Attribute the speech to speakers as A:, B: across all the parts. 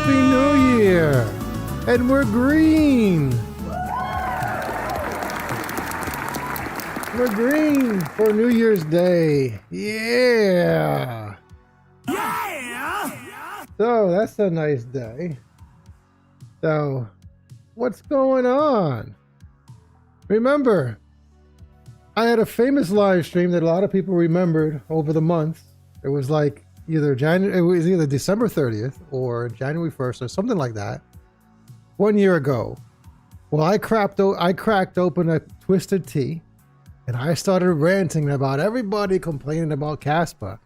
A: Happy New Year! And we're green! We're green for New Year's Day. Yeah! Yeah! So that's a nice day. So, what's going on? Remember, I had a famous live stream that a lot of people remembered over the month. It was like it was either December 30th or January 1st or something like that. 1 year ago. Well, I cracked open a twisted tea and I started ranting about everybody complaining about Kaspa.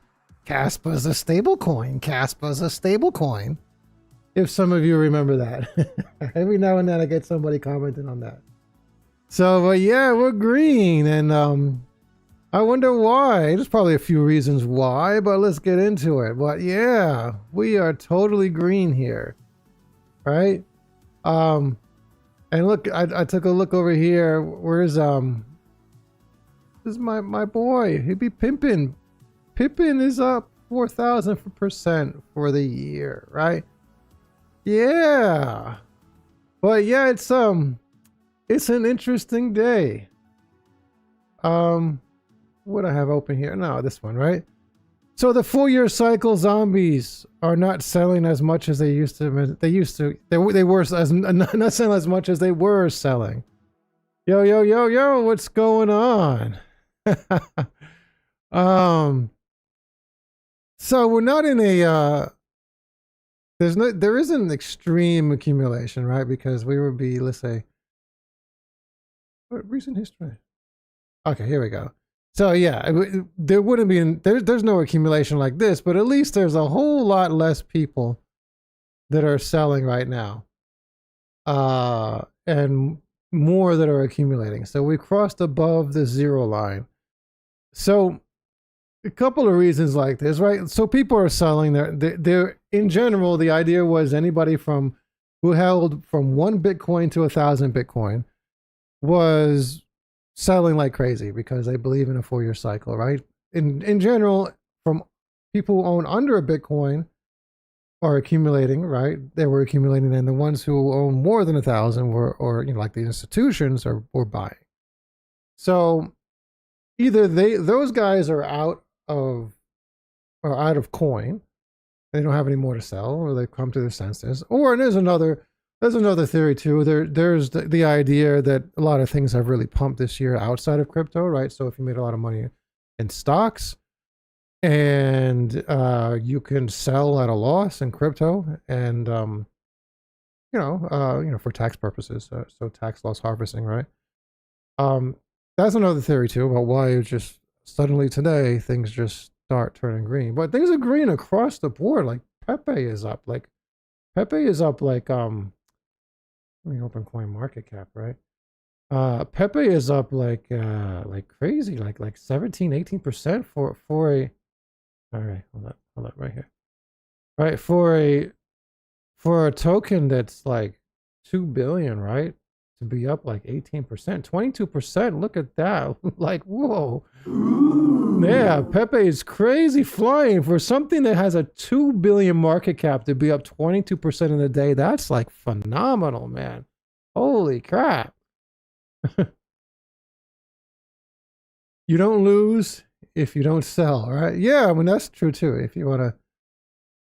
A: Kaspa's a stable coin. Kaspa's a stable coin. If some of you remember that. Every now and then I get somebody commenting on that. So, yeah, we're green, and I wonder why. There's probably a few reasons why, but let's get into it. But yeah, we are totally green here, right? And look, I took a look over here. Where's this is my boy? He'd be pimping. Pimping is up 4,000% for the year, right? Yeah, but yeah, it's an interesting day. What I have open here? No, this one, right? So the 4-year cycle zombies are not selling as much as they used to. They were not selling as much as they were selling. Yo, what's going on? So we're not in a there isn't extreme accumulation, right? Because we would be, let's say, what recent history? Okay, here we go. So yeah, there wouldn't be there's no accumulation like this, but at least there's a whole lot less people that are selling right now, and more that are accumulating. So we crossed above the zero line. So a couple of reasons like this, right? So people are selling. They're in general, the idea was anybody who held from 1 Bitcoin to 1,000 Bitcoin was selling like crazy because they believe in a 4-year cycle, right? In general, from people who own under a Bitcoin are accumulating, right? They were accumulating, and the ones who own more than 1,000 or like the institutions were buying. So either those guys are out of coin, they don't have any more to sell, or they've come to their senses, or there's another theory too. There's the idea that a lot of things have really pumped this year outside of crypto, right? So if you made a lot of money in stocks and you can sell at a loss in crypto, and for tax purposes, so tax loss harvesting, right? That's another theory too about why it just suddenly today things just start turning green. But things are green across the board. Like Pepe is up like let me open coin market cap, right? Pepe is up like crazy, like 17, 18% for a, all right, hold up right here. Right, for a token that's like 2 billion, right? To be up like 18%, 22%. Look at that. Like, whoa. Yeah, Pepe is crazy flying for something that has a 2 billion market cap to be up 22% in a day. That's like phenomenal, man. Holy crap. You don't lose if you don't sell, right? Yeah, I mean, that's true too. If you want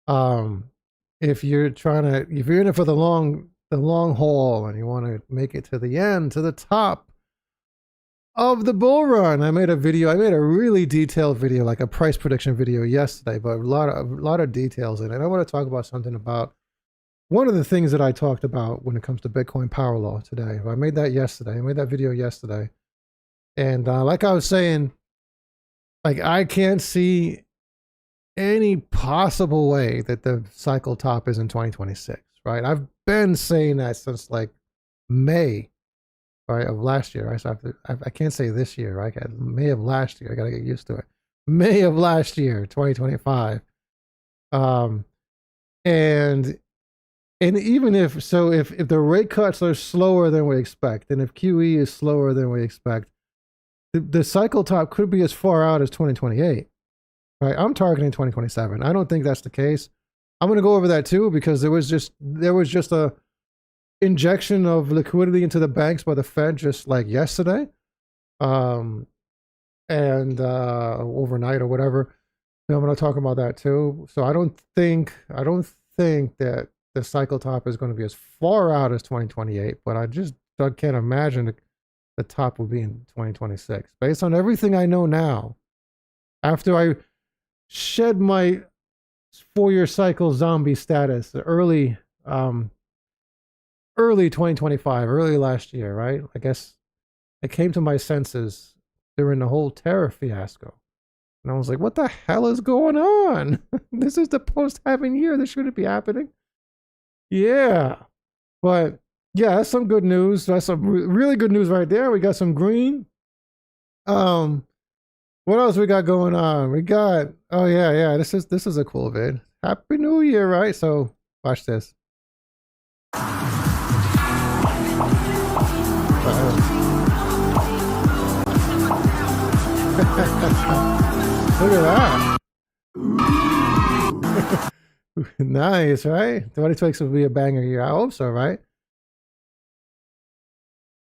A: to, if you're in it for the long haul and you want to make it to the end, to the top of the bull run. I made a really detailed video, like a price prediction video yesterday, but a lot of details in it. I want to talk about something about one of the things that I talked about when it comes to Bitcoin power law today. I made that yesterday. I made that video yesterday. And like I was saying, like I can't see any possible way that the cycle top is in 2026, right? I've been saying that since like May, right, of last year. Right? So I can't say this year, right? May of last year. I got to get used to it. May of last year, 2025. And even if the rate cuts are slower than we expect, and if QE is slower than we expect, the cycle top could be as far out as 2028. Right? I'm targeting 2027. I don't think that's the case. I'm going to go over that too, because there was just a injection of liquidity into the banks by the Fed just like yesterday, and overnight or whatever. So I'm going to talk about that too. So I don't think that the cycle top is going to be as far out as 2028, but I can't imagine the top will be in 2026 based on everything I know now. After I shed my 4-year cycle zombie status early 2025, early last year, right? I guess I came to my senses during the whole tariff fiasco. And I was like, what the hell is going on? This is the post-halving year. This shouldn't be happening. Yeah. But yeah, that's some good news. That's some really good news right there. We got some green. What else we got going on? We got, oh yeah. This is a cool vid. Happy New Year, right? So watch this. Look at that. Nice, right? 2026 will be a banger year. I hope so, right?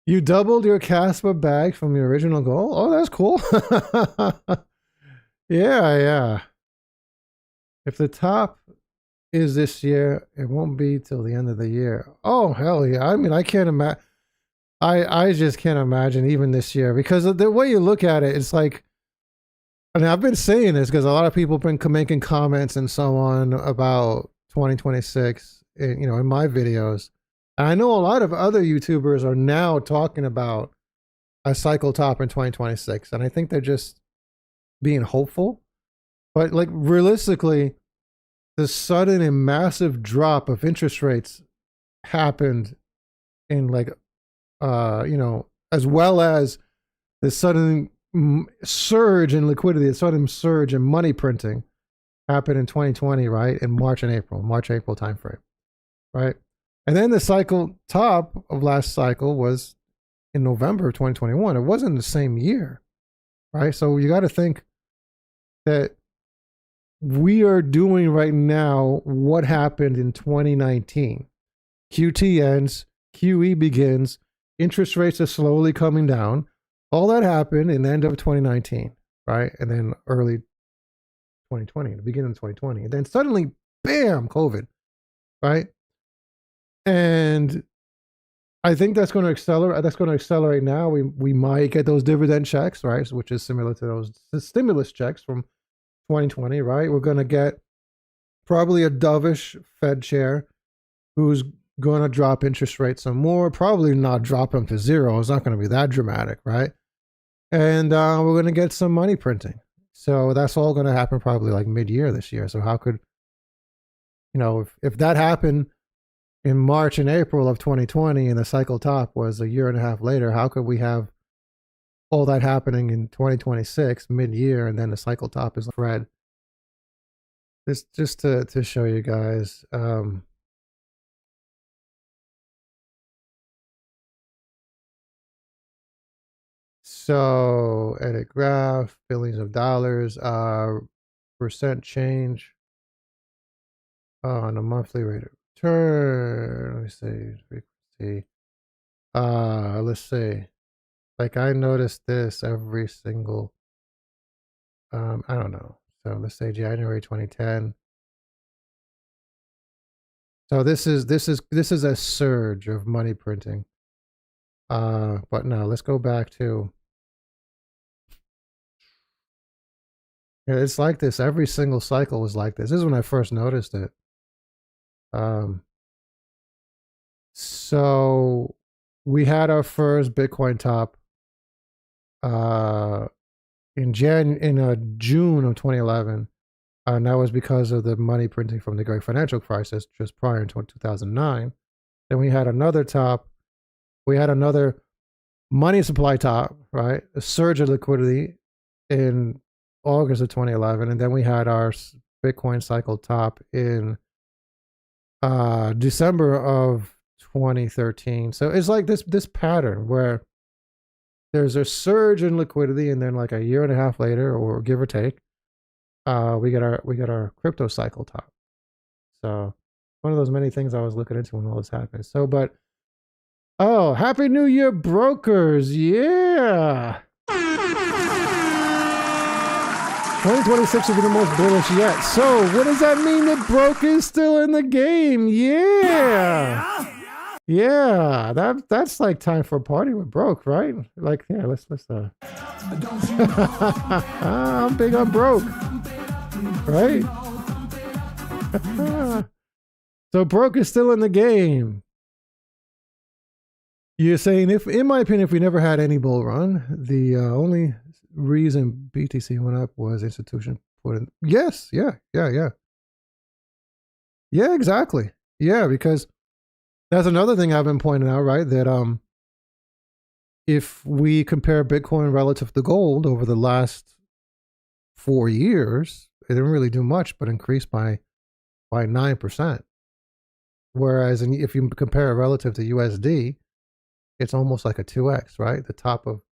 A: You doubled your Kaspa bag from your original goal? Oh, that's cool. Yeah. If the top is this year, it won't be till the end of the year. Oh, hell yeah. I mean, I can't imagine. I just can't imagine even this year, because the way you look at it, it's like, I mean, I've been saying this because a lot of people have been making comments and so on about 2026, in my videos. And I know a lot of other YouTubers are now talking about a cycle top in 2026. And I think they're just being hopeful. But like realistically, the sudden and massive drop of interest rates happened in like, as well as the sudden surge in liquidity, the sudden surge in money printing happened in 2020, right? In March, April timeframe, right? And then the cycle top of last cycle was in November of 2021. It wasn't the same year, right? So you got to think that we are doing right now what happened in 2019. QT ends, QE begins, interest rates are slowly coming down. All that happened in the end of 2019, right? And then early 2020, the beginning of 2020. And then suddenly, bam, COVID, right? And I think that's going to accelerate. That's going to accelerate now. We might get those dividend checks, right? Which is similar to those stimulus checks from 2020, right? We're going to get probably a dovish Fed chair who's going to drop interest rates some more. Probably not drop them to zero. It's not going to be that dramatic, right? And we're going to get some money printing. So that's all going to happen probably like mid-year this year. So how could, if that happened in March and April of 2020 and the cycle top was a year and a half later, how could we have all that happening in 2026 mid-year and then the cycle top is red? This just to show you guys. So edit graph, billions of dollars, percent change on a monthly rate of return. Let me see, frequency. Let's see. Like I noticed this every single, I don't know. So let's say January 2010. So this is a surge of money printing. But no, let's go back to, it's like this. Every single cycle was like this. This is when I first noticed it. So we had our first Bitcoin top in June of 2011, and that was because of the money printing from the Great Financial Crisis just prior to 2009. Then we had another top. We had another money supply top, right? A surge of liquidity in August of 2011, and then we had our Bitcoin cycle top in December of 2013. So it's like this pattern where there's a surge in liquidity, and then like a year and a half later, or give or take, we get our crypto cycle top. So one of those many things I was looking into when all this happened. So, but, oh, Happy New Year, brokers. Yeah. 2026 will be the most bullish yet. So what does that mean that broke is still in the game? Yeah. Yeah, that's like time for a party with broke, right? Like, yeah, let's I'm big on broke. Right? So broke is still in the game. You're saying, if, in my opinion, if we never had any bull run, the only reason BTC went up was institution put in. Yes, yeah, exactly. Yeah, because that's another thing I've been pointing out, right? That if we compare Bitcoin relative to gold over the last 4 years, it didn't really do much, but increased by 9%. Whereas if you compare it relative to USD, it's almost like a 2x, right? The top of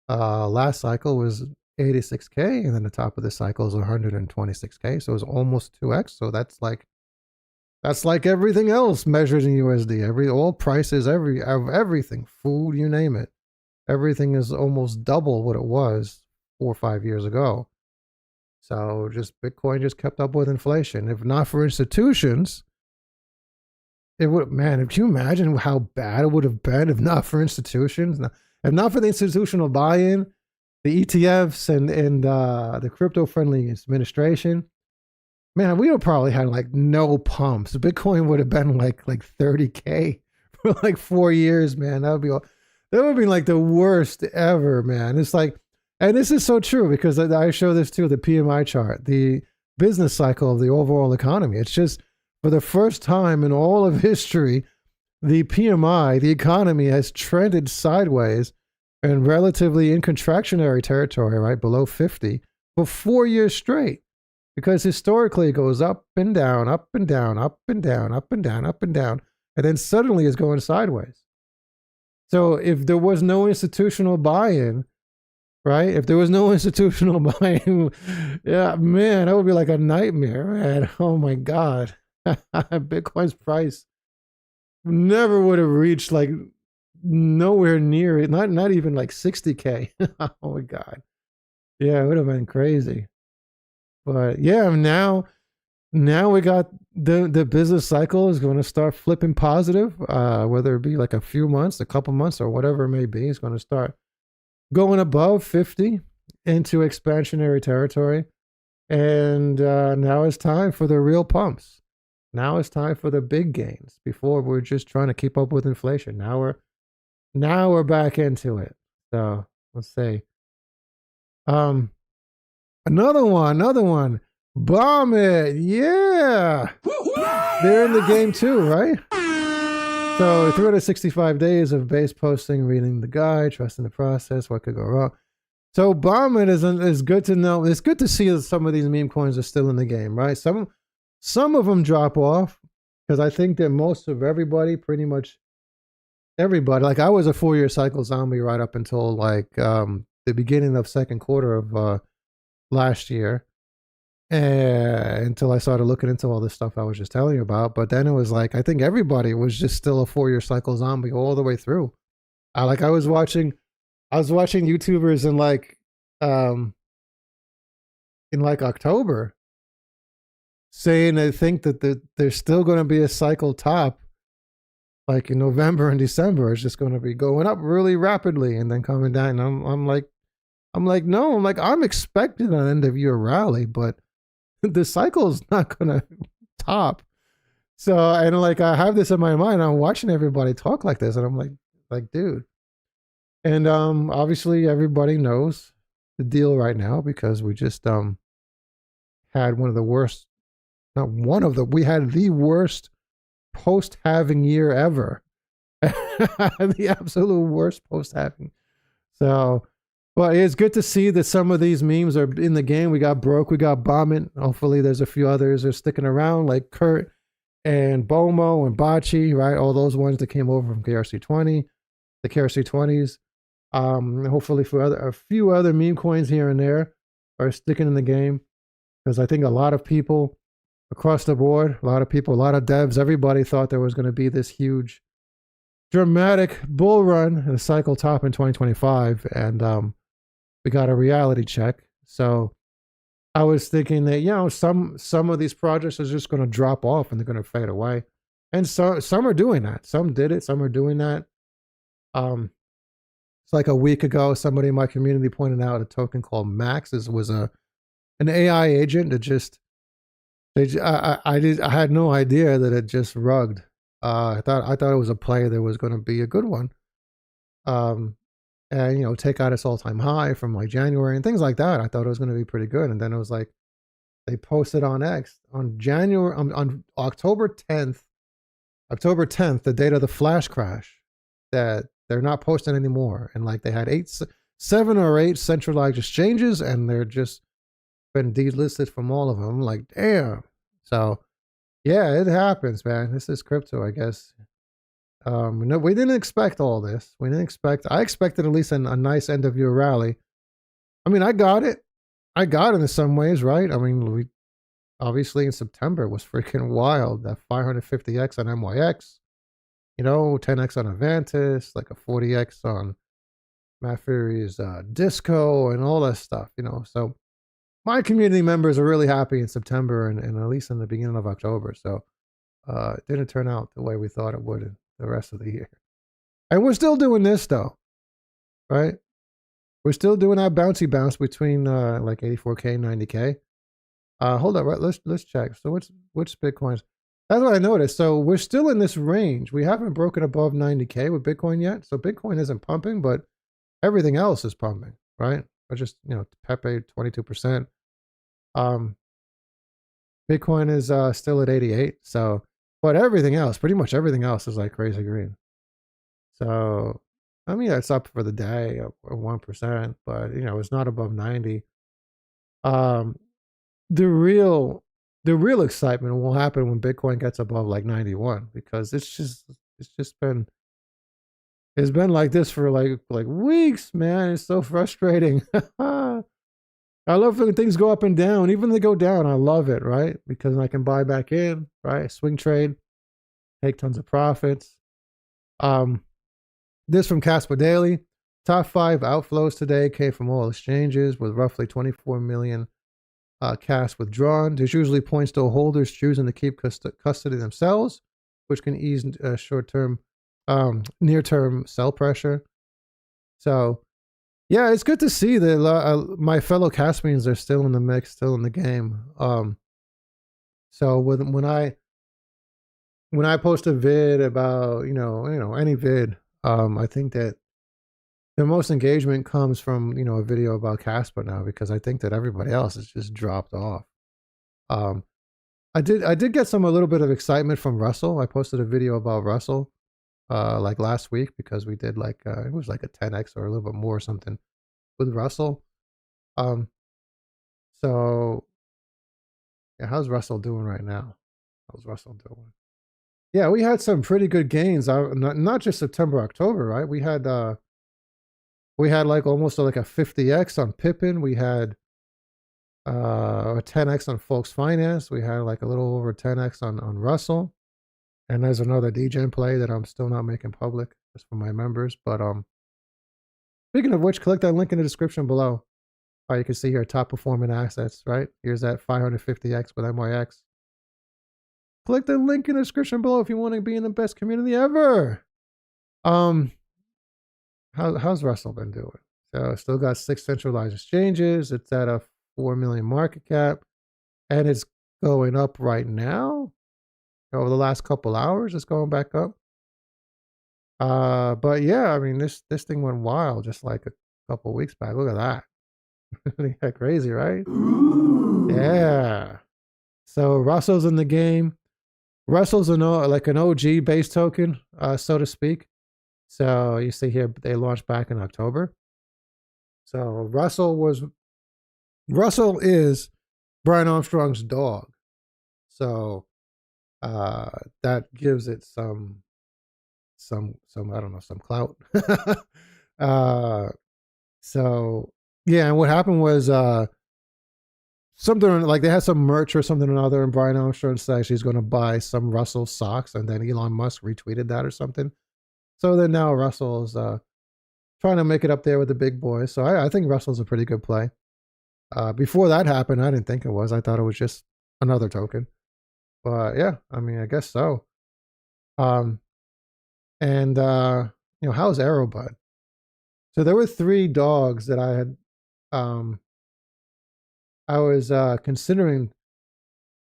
A: last cycle was 86K, and then the top of this cycle is 126K. So it's almost 2x. So that's like everything else measured in USD. All prices, everything, food, you name it. Everything is almost double what it was 4 or 5 years ago. So just Bitcoin just kept up with inflation. If not for institutions, it would, man, if you imagine how bad it would have been if not for institutions, if not for the institutional buy-in, the ETFs and the crypto-friendly administration, man, we would probably had like no pumps. Bitcoin would have been like 30K for like 4 years, man. That would be like the worst ever, man. It's like, and this is so true because I show this too, the PMI chart, the business cycle of the overall economy. It's just, for the first time in all of history, the PMI, the economy, has trended sideways and relatively in contractionary territory, right, below 50 for 4 years straight. Because historically it goes up and down, up and down, up and down, up and down, up and down, and then suddenly it's going sideways. So if there was no institutional buy-in, right? If there was no institutional buy-in, yeah, man, that would be like a nightmare, man. Oh my God. Bitcoin's price never would have reached like nowhere near it, not even like 60K. Oh my God. Yeah, it would have been crazy. But yeah, now we got the business cycle is going to start flipping positive, whether it be like a few months, a couple months, or whatever it may be. It's going to start going above 50 into expansionary territory. And now it's time for the real pumps. Now it's time for the big gains. Before we're just trying to keep up with inflation. Now we're back into it. So let's see. Another one. Bomb it. Yeah. They're in the game too, right? So 365 days of base posting, reading the guide, trusting the process, what could go wrong. So bomb it is good to know. It's good to see that some of these meme coins are still in the game, right? Some of them drop off because I think that most of everybody, pretty much everybody, like I was a 4-year cycle zombie right up until like the beginning of second quarter of last year, until I started looking into all this stuff I was just telling you about. But then it was like, I think everybody was just still a 4-year cycle zombie all the way through. I was watching YouTubers in like October, saying they think that there's still going to be a cycle top, like in November and December. It's just going to be going up really rapidly and then coming down. And I'm like, no, I'm expecting an end of year rally, but the cycle is not going to top. So, and like, I have this in my mind. I'm watching everybody talk like this, and I'm like, dude. And obviously everybody knows the deal right now because we just had one of the worst. We had the worst post-halving year ever. The absolute worst post-halving. So, but it's good to see that some of these memes are in the game. We got broke, we got bombing. Hopefully there's a few others that are sticking around, like Kurt and Bomo and Bachi, right? All those ones that came over from KRC20, the KRC20s. Hopefully for a few other meme coins here and there are sticking in the game, because I think a lot of people across the board. A lot of people, a lot of devs, everybody thought there was going to be this huge, dramatic bull run and a cycle top in 2025, and we got a reality check. So I was thinking that, you know, some of these projects are just going to drop off and they're going to fade away, and so some are doing that. Some did it. Some are doing that. It's like a week ago, somebody in my community pointed out a token called Max. This was an AI agent that just I had no idea that it just rugged. I thought it was a play that was going to be a good one, and you know, take out its all-time high from like January and things like that. I thought it was going to be pretty good, and then it was like they posted on X on October 10th, the date of the flash crash, that they're not posting anymore, and like they had 7 or 8 centralized exchanges, and they're just been delisted from all of them. Like, damn. So yeah, it happens, man. This is crypto, I guess. No, we didn't expect all this. I expected at least a nice end of year rally. I mean, I got it in some ways, right? I mean, we obviously in September was freaking wild. That 550x on MYX, you know, 10x on Avantis, like a 40x on Matt Fury's Disco and all that stuff, you know. So my community members are really happy in September and at least in the beginning of October. So it didn't turn out the way we thought it would in the rest of the year. And we're still doing this though, right? We're still doing that bouncy bounce between like 84K and 90K. Hold up, right? Let's check. So which Bitcoins? That's what I noticed. So we're still in this range. We haven't broken above 90K with Bitcoin yet. So Bitcoin isn't pumping, but everything else is pumping, right? I just, you know, Pepe 22%. Bitcoin is still at 88. So, but everything else, pretty much everything else is like crazy green. So, I mean, it's up for the day of 1%, but you know, it's not above 90. The real excitement will happen when Bitcoin gets above like 91, because it's been like this for like weeks, man. It's so frustrating. I love when things go up and down. Even when they go down, I love it, right? Because I can buy back in, right? Swing trade, take tons of profits. This from Kaspa Daily. Top 5 outflows today came from all exchanges, with roughly 24 million cash withdrawn. This usually points to holders choosing to keep custody themselves, which can ease short-term, near-term sell pressure. So, yeah, it's good to see that my fellow Caspians are still in the mix, still in the game. So when I post a vid about you know any vid, I think that the most engagement comes from a video about Kaspa now, because I think that everybody else has just dropped off. I did get a little bit of excitement from Russell. I posted a video about Russell like last week, because we did like it was like a 10x or a little bit more or something with Russell. So yeah, how's Russell doing right now? How's Russell doing? Yeah, we had some pretty good gains. Not just September, October, right? We had like almost like a 50x on Pippin. We had a 10x on Folks Finance. We had like a little over 10x on Russell. And there's another DGen play that I'm still not making public, just for my members. But speaking of which, click that link in the description below. You can see here top performing assets, right? Here's that 550x with MYX. Click the link in the description below if you want to be in the best community ever. How's Russell been doing? So still got 6 centralized exchanges. It's at a 4 million market cap, and it's going up right now. Over the last couple hours, it's going back up. But yeah, I mean, this thing went wild just like a couple weeks back. Look at that. Yeah, crazy, right? Ooh. Yeah. So Russell's in the game. Russell's like an OG base token, so to speak. So you see here, they launched back in October. So Russell is Brian Armstrong's dog. So that gives it some I don't know, some clout. So yeah, and what happened was something like they had some merch or something or another, and Brian Armstrong said she's going to buy some Russell socks, and then Elon Musk retweeted that or something. So then now Russell's trying to make it up there with the big boys. So I think Russell's a pretty good play. Before that happened, I didn't think it was. I thought it was just another token. But yeah, I mean, I guess so. And you know, how's Aerobud? So there were 3 dogs that I had I was considering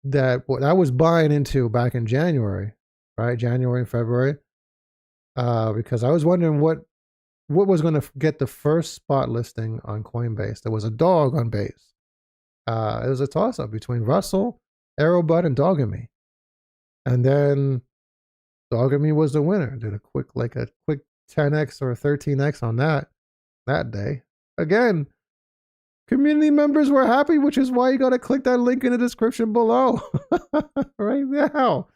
A: that what I was buying into back in January, right? January and February. Because I was wondering what was going to get the first spot listing on Coinbase. There was a dog on base. It was a toss-up between Russell, Aerobud, and Dogamy. And then Dogamy was the winner. Did a quick 10x or 13x on that day. Again, community members were happy, which is why you got to click that link in the description below right now.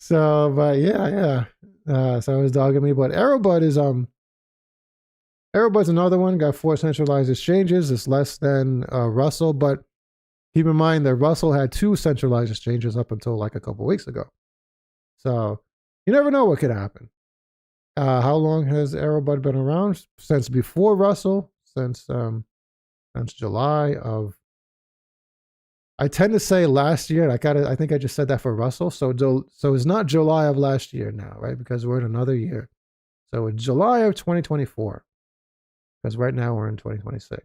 A: So, but yeah. So it was Dogamy, but Aerobud is Aerobud's another one. Got 4 centralized exchanges. It's less than Russell, but keep in mind that Russell had 2 centralized exchanges up until like a couple weeks ago. So you never know what could happen. How long has Aerobud been around? Since before Russell, since July of. I tend to say last year. I think I just said that for Russell. So it's not July of last year now, right? Because we're in another year. So it's July of 2024. Because right now we're in 2026.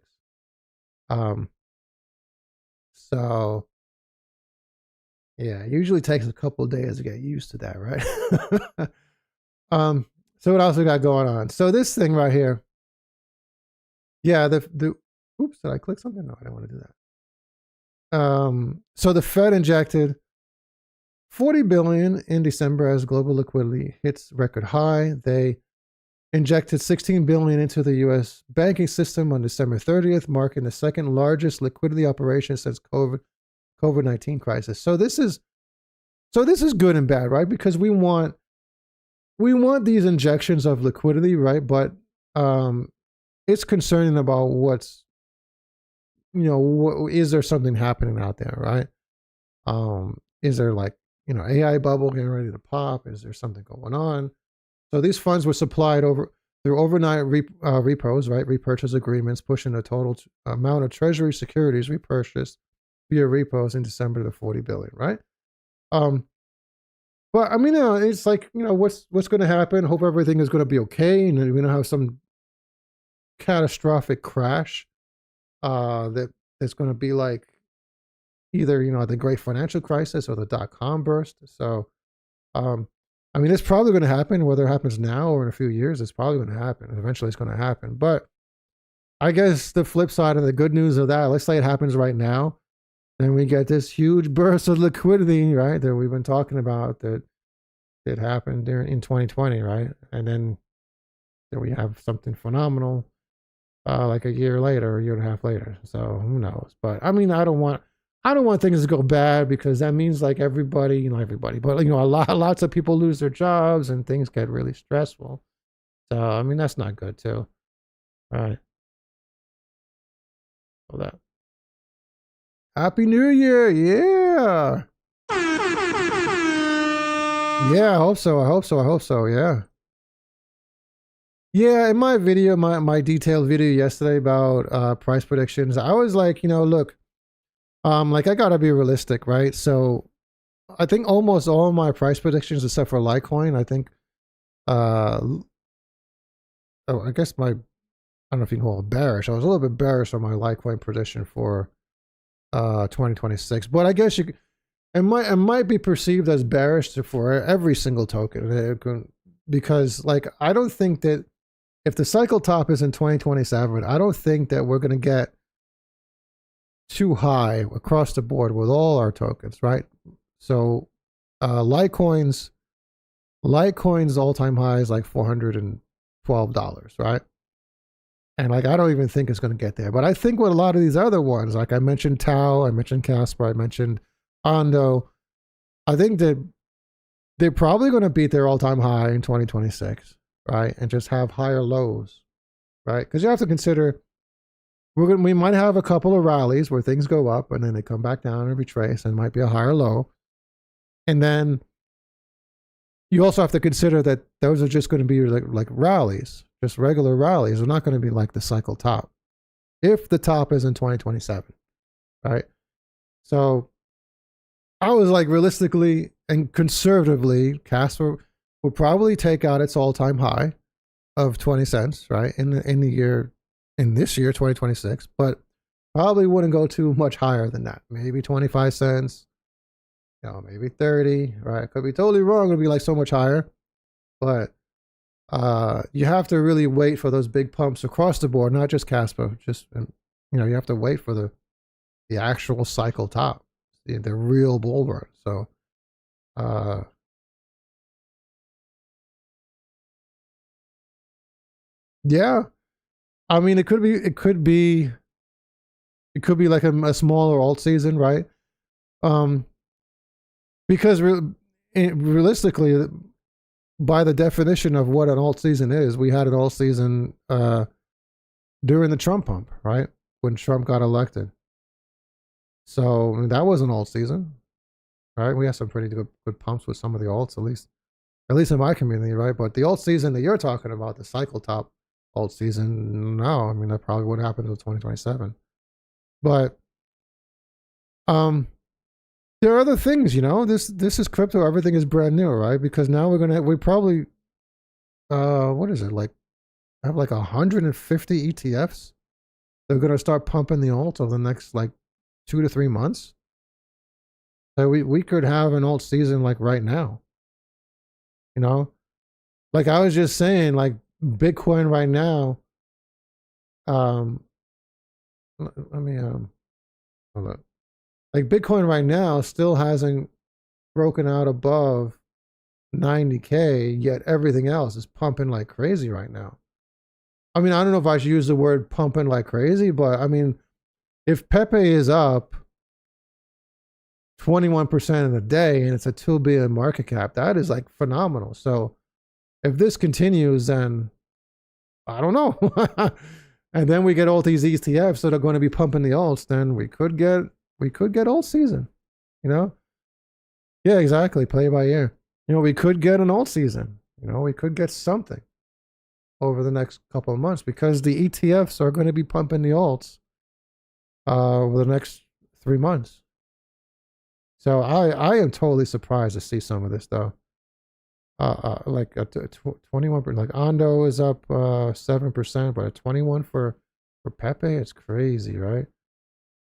A: So yeah, it usually takes a couple of days to get used to that, right? So what else we got going on? So this thing right here. Yeah, oops, did I click something? No, I don't want to do that. So the Fed injected $40 billion in December as global liquidity hits record high. They injected $16 billion into the U.S. banking system on December 30th, marking the second largest liquidity operation since COVID-19 crisis. So this is good and bad, right? Because we want these injections of liquidity, right? But it's concerning about what's, is there something happening out there, right? Is there like, AI bubble getting ready to pop? Is there something going on? So these funds were supplied through overnight repos, right? Repurchase agreements, pushing the total amount of treasury securities repurchased via repos in December to $40 billion, right? But I mean, it's like, what's going to happen? Hope everything is going to be okay. We're going to have some catastrophic crash. That's going to be like either, the great financial crisis or the dot-com burst. So, I mean, it's probably going to happen, whether it happens now or in a few years, it's probably going to happen. Eventually it's going to happen. But I guess the flip side of the good news of that, let's say it happens right now, then we get this huge burst of liquidity, right? That we've been talking about that happened in 2020, right? And then we have something phenomenal. Like a year later, a year and a half later. So who knows? But I mean, I don't want things to go bad, because that means like everybody, but lots of people lose their jobs and things get really stressful. So I mean, that's not good too. All right. Hold that. Happy New Year! Yeah. Yeah, I hope so. Yeah. Yeah, in my video, my detailed video yesterday about price predictions, I was like, look, like I gotta be realistic, right? So I think almost all my price predictions, except for Litecoin, I think, I guess I don't know if you can call it bearish. I was a little bit bearish on my Litecoin prediction for 2026, but I guess it might be perceived as bearish for every single token, because like I don't think that. If the cycle top is in 2027, I don't think that we're going to get too high across the board with all our tokens, right? So Litecoin's all-time high is like $412, right? And like I don't even think it's going to get there. But I think with a lot of these other ones, like I mentioned Tau, I mentioned Kaspa, I mentioned Ondo, I think that they're probably going to beat their all-time high in 2026. Right, and just have higher lows, right? Because you have to consider we might have a couple of rallies where things go up and then they come back down and retrace, and it might be a higher low. And then you also have to consider that those are just going to be like rallies, just regular rallies. They're not going to be like the cycle top, if the top is in 2027, right? So I was like, realistically and conservatively, Kaspa will probably take out its all-time high of 20 cents, right, in this year 2026, but probably wouldn't go too much higher than that. Maybe 25 cents, maybe 30, right? Could be totally wrong. It'll be like so much higher, but you have to really wait for those big pumps across the board, not just Kaspa. Just you have to wait for the actual cycle top, the real bull run. So yeah, I mean, it could be like a smaller alt season, right? Because realistically, by the definition of what an alt season is, we had an alt season during the Trump pump, right? When Trump got elected. So I mean, that was an alt season, right? We had some pretty good pumps with some of the alts, at least in my community, right? But the alt season that you're talking about, the cycle top alt season, no, I mean, that probably wouldn't happen until 2027. But there are other things, this is crypto. Everything is brand new, right? Because now we probably what is it, like have like 150 ETFs. They're gonna start pumping the alt over the next like 2 to 3 months. So we could have an alt season like right now. Like I was just saying, like Bitcoin right now, let me hold up. Like Bitcoin right now still hasn't broken out above 90K, yet everything else is pumping like crazy right now. I mean, I don't know if I should use the word pumping like crazy, but I mean, if Pepe is up 21% in a day and it's a 2 billion market cap, that is like phenomenal. So if this continues, then I don't know. And then we get all these ETFs that are going to be pumping the alts, then we could get alt season, Yeah, exactly. Play by ear. We could get an alt season. We could get something over the next couple of months because the ETFs are going to be pumping the alts over the next 3 months. So I am totally surprised to see some of this though. Like 21%, like Ondo is up 7%, but at 21 for Pepe, it's crazy, right?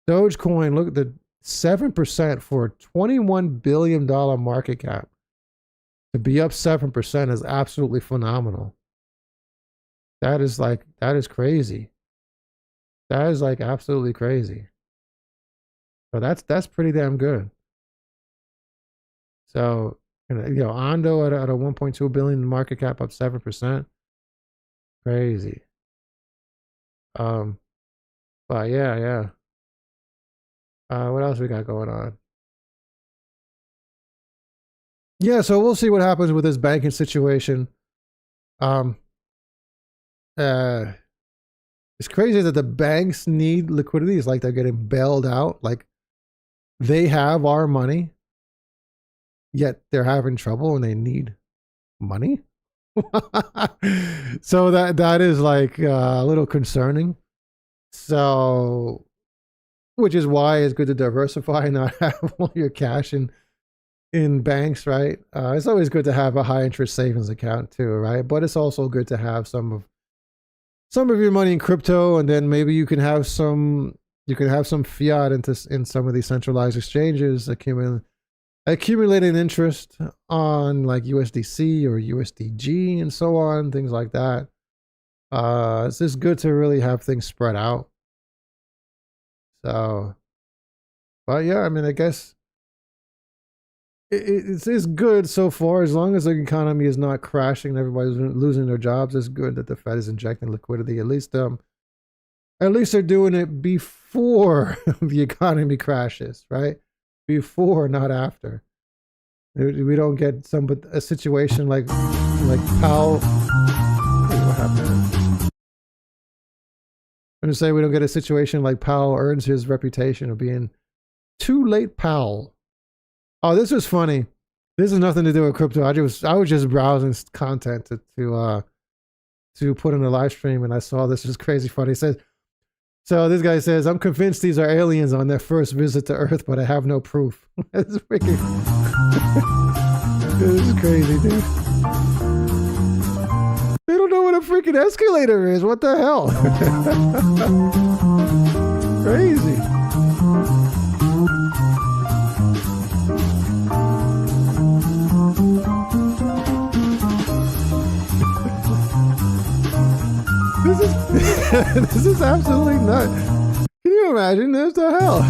A: Dogecoin, look at the 7% for a $21 billion market cap. To be up 7% is absolutely phenomenal. That is crazy. That is like absolutely crazy. So that's pretty damn good. So, Ondo at a 1.2 billion market cap up 7%. Crazy. But yeah. What else we got going on? Yeah, so we'll see what happens with this banking situation. It's crazy that the banks need liquidity. It's like they're getting bailed out. Like they have our money, yet they're having trouble and they need money. So that is like a little concerning. So, which is why it's good to diversify and not have all your cash in banks, right? It's always good to have a high interest savings account too, right? But it's also good to have some of your money in crypto, and then maybe you can have some fiat in some of these centralized exchanges, accumulating interest on like USDC or USDG and so on, things like that. It's just good to really have things spread out. So, but yeah, I mean, I guess it's good so far, as long as the economy is not crashing and everybody's losing their jobs. It's good that the Fed is injecting liquidity. At least they're doing it before the economy crashes, right? Before, not after. We don't get a situation like Powell. What happened? And say we don't get a situation like Powell earns his reputation of being too late Powell. Oh, this was funny. This has nothing to do with crypto. I was just browsing content to put in a live stream, and I saw this was crazy funny. It says, so this guy says, I'm convinced these are aliens on their first visit to Earth, but I have no proof. It's freaking this is crazy, dude. They don't know what a freaking escalator is. What the hell? Crazy. This is absolutely nuts. Can you imagine? What the hell?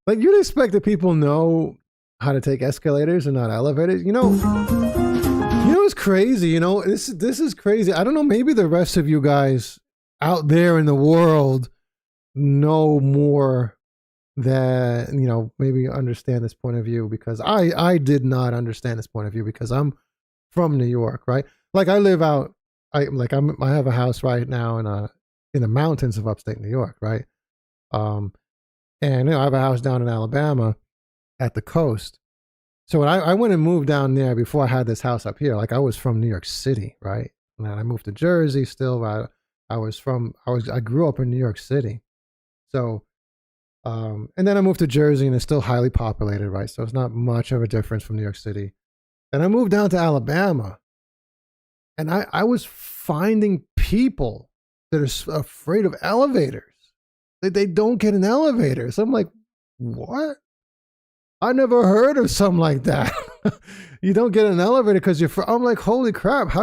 A: Like, you'd expect that people know how to take escalators and not elevators. You know it's crazy. You know, this is crazy. I don't know. Maybe the rest of you guys out there in the world know more that, you know, maybe understand this point of view, because I did not understand this point of view because I'm from New York, right? Like, I live out, I have a house right now in the mountains of upstate New York, right? And you know, I have a house down in Alabama at the coast. So when I went and moved down there before I had this house up here, like, I was from New York City, right? And then I moved to Jersey still. I grew up in New York City. So and then I moved to Jersey, and it's still highly populated, right? So it's not much of a difference from New York City. And I moved down to Alabama, and I was finding people that are afraid of elevators. They don't get an elevator. So I'm like, what? I never heard of something like that. You don't get an elevator because I'm like, holy crap.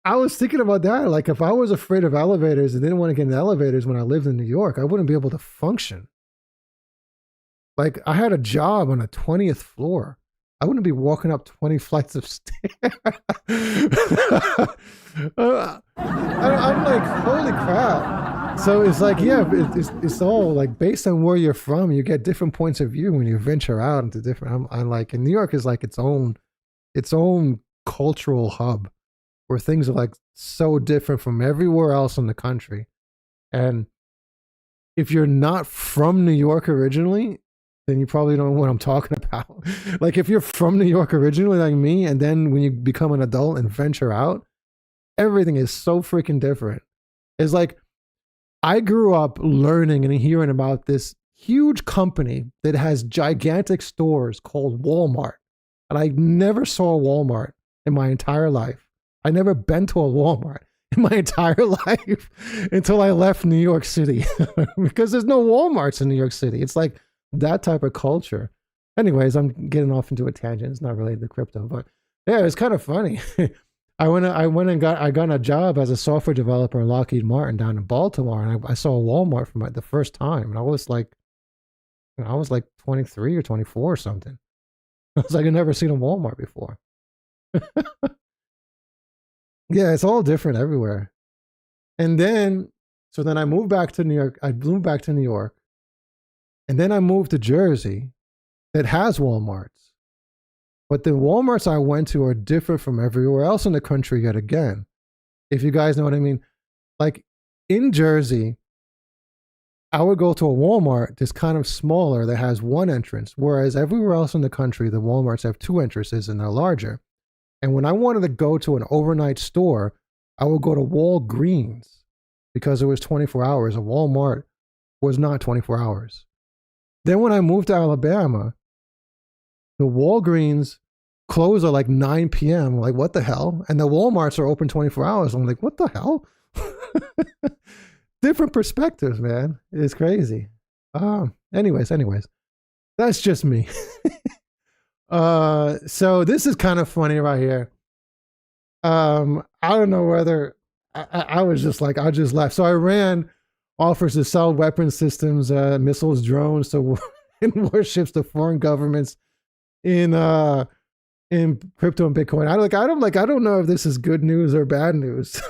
A: I was thinking about that. Like, if I was afraid of elevators and didn't want to get in elevators when I lived in New York, I wouldn't be able to function. Like, I had a job on a 20th floor. I wouldn't be walking up 20 flights of stairs. I'm like, holy crap. So it's like, yeah, it's all like based on where you're from, you get different points of view when you venture out into different, I'm like, and New York is like its own cultural hub, where things are like so different from everywhere else in the country. And if you're not from New York originally, then you probably don't know what I'm talking about. Like, if you're from New York originally, like me, and then when you become an adult and venture out, everything is so freaking different. It's like, I grew up learning and hearing about this huge company that has gigantic stores called Walmart. And I never saw a Walmart in my entire life. I never been to a Walmart in my entire life until I left New York City because there's no Walmarts in New York City. It's like that type of culture. Anyways, I'm getting off into a tangent. It's not related to crypto, but yeah, it's kind of funny. I got a job as a software developer in Lockheed Martin down in Baltimore, and I saw a Walmart for the first time, and I was like 23 or 24 or something. I was like, I've never seen a Walmart before. Yeah, it's all different everywhere. And then, so then I moved back to New York. I moved back to New York. And then I moved to Jersey that has Walmarts. But the Walmarts I went to are different from everywhere else in the country yet again. If you guys know what I mean. Like, in Jersey, I would go to a Walmart that's kind of smaller that has one entrance, whereas everywhere else in the country, the Walmarts have two entrances and they're larger. And when I wanted to go to an overnight store, I would go to Walgreens because it was 24 hours. A Walmart was not 24 hours. Then when I moved to Alabama, the Walgreens close at like 9 p.m. I'm like, what the hell? And the Walmarts are open 24 hours. I'm like, what the hell? Different perspectives, man. It's crazy. Anyways, that's just me. So this is kind of funny right here. I don't know whether I was just like, I just left. So Iran offers to sell weapon systems, missiles, drones to and warships to foreign governments in crypto and Bitcoin. I don't know if this is good news or bad news.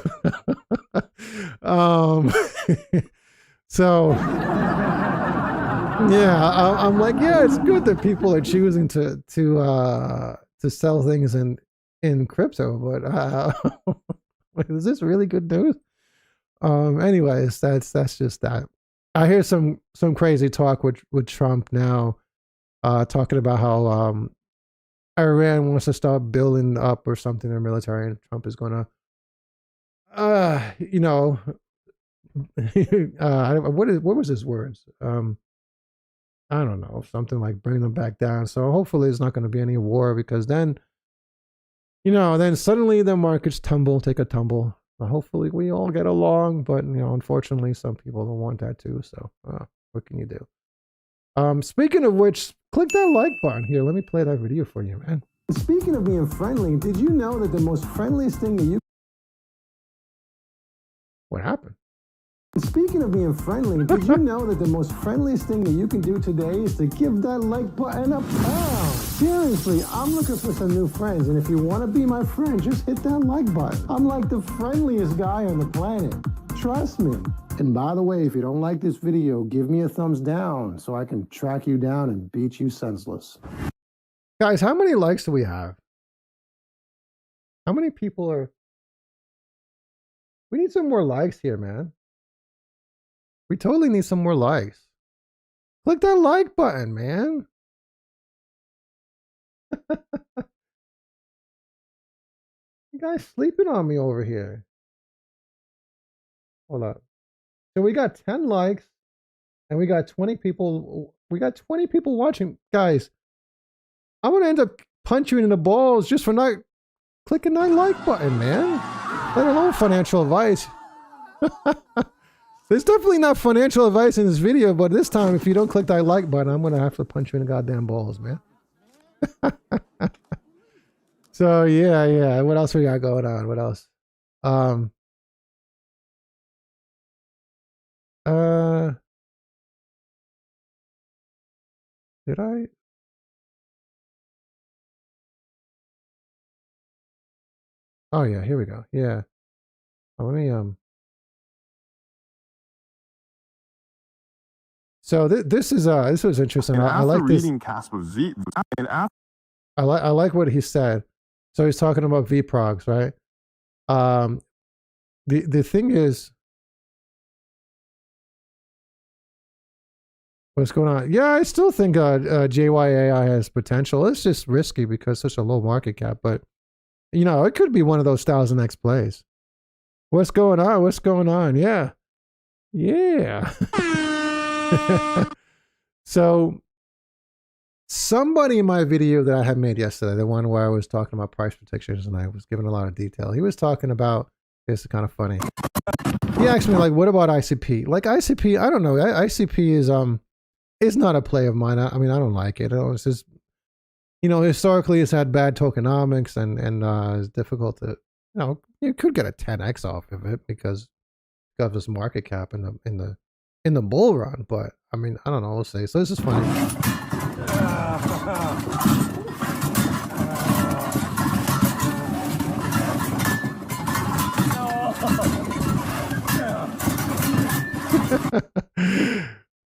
A: So Yeah, I'm like, yeah, it's good that people are choosing to sell things in crypto, but is this really good news? Anyways, that's just that. I hear some crazy talk with Trump now, talking about how Iran wants to start building up or something their military, and Trump is gonna, you know, what was his words? I don't know, something like bring them back down. So hopefully there's not going to be any war, because then, then suddenly the markets take a tumble. Hopefully we all get along, but unfortunately some people don't want that too. So what can you do? Speaking of which, click that like button here. Let me play that video for you, man. Speaking of being friendly, did you know that the most friendliest thing that you... What happened? Speaking of being friendly, did you know that the most friendliest thing that you can do today is to give that like button a pound? Seriously, I'm looking for some new friends, and if you want to be my friend, just hit that like button. I'm like the friendliest guy on the planet. Trust me. And by the way, if you don't like this video, give me a thumbs down so I can track you down and beat you senseless. Guys, how many likes do we have? How many people are... We need some more likes here, man. We totally need some more likes. Click that like button, man. You guys sleeping on me over here. Hold up. So we got 10 likes and we got 20 people. We got 20 people watching. Guys, I'm going to end up punching you in the balls just for not clicking that like button, man. Let alone financial advice. There's definitely not financial advice in this video, but this time, if you don't click that like button, I'm going to have to punch you in the goddamn balls, man. So, yeah. What else we got going on? What else? Did I? Oh, yeah, here we go. Yeah. Let me, So this was interesting. I like this. Kaspa Z, and after I like what he said. So he's talking about VPROGs, right? The thing is, what's going on? Yeah, I still think JYAI has potential. It's just risky because such a low market cap, but it could be one of those 1000x plays. What's going on? What's going on? Yeah. So somebody in my video that I had made yesterday, the one where I was talking about price predictions and I was giving a lot of detail, he was talking about, this is kind of funny. He asked me, like, what about ICP? Like ICP, I don't know. ICP is not a play of mine. I mean, I don't like it. It's just, historically it's had bad tokenomics and it's difficult to, you could get a 10x off of it because of this market cap in the bull run, but I mean, I don't know, we'll see. So this is funny.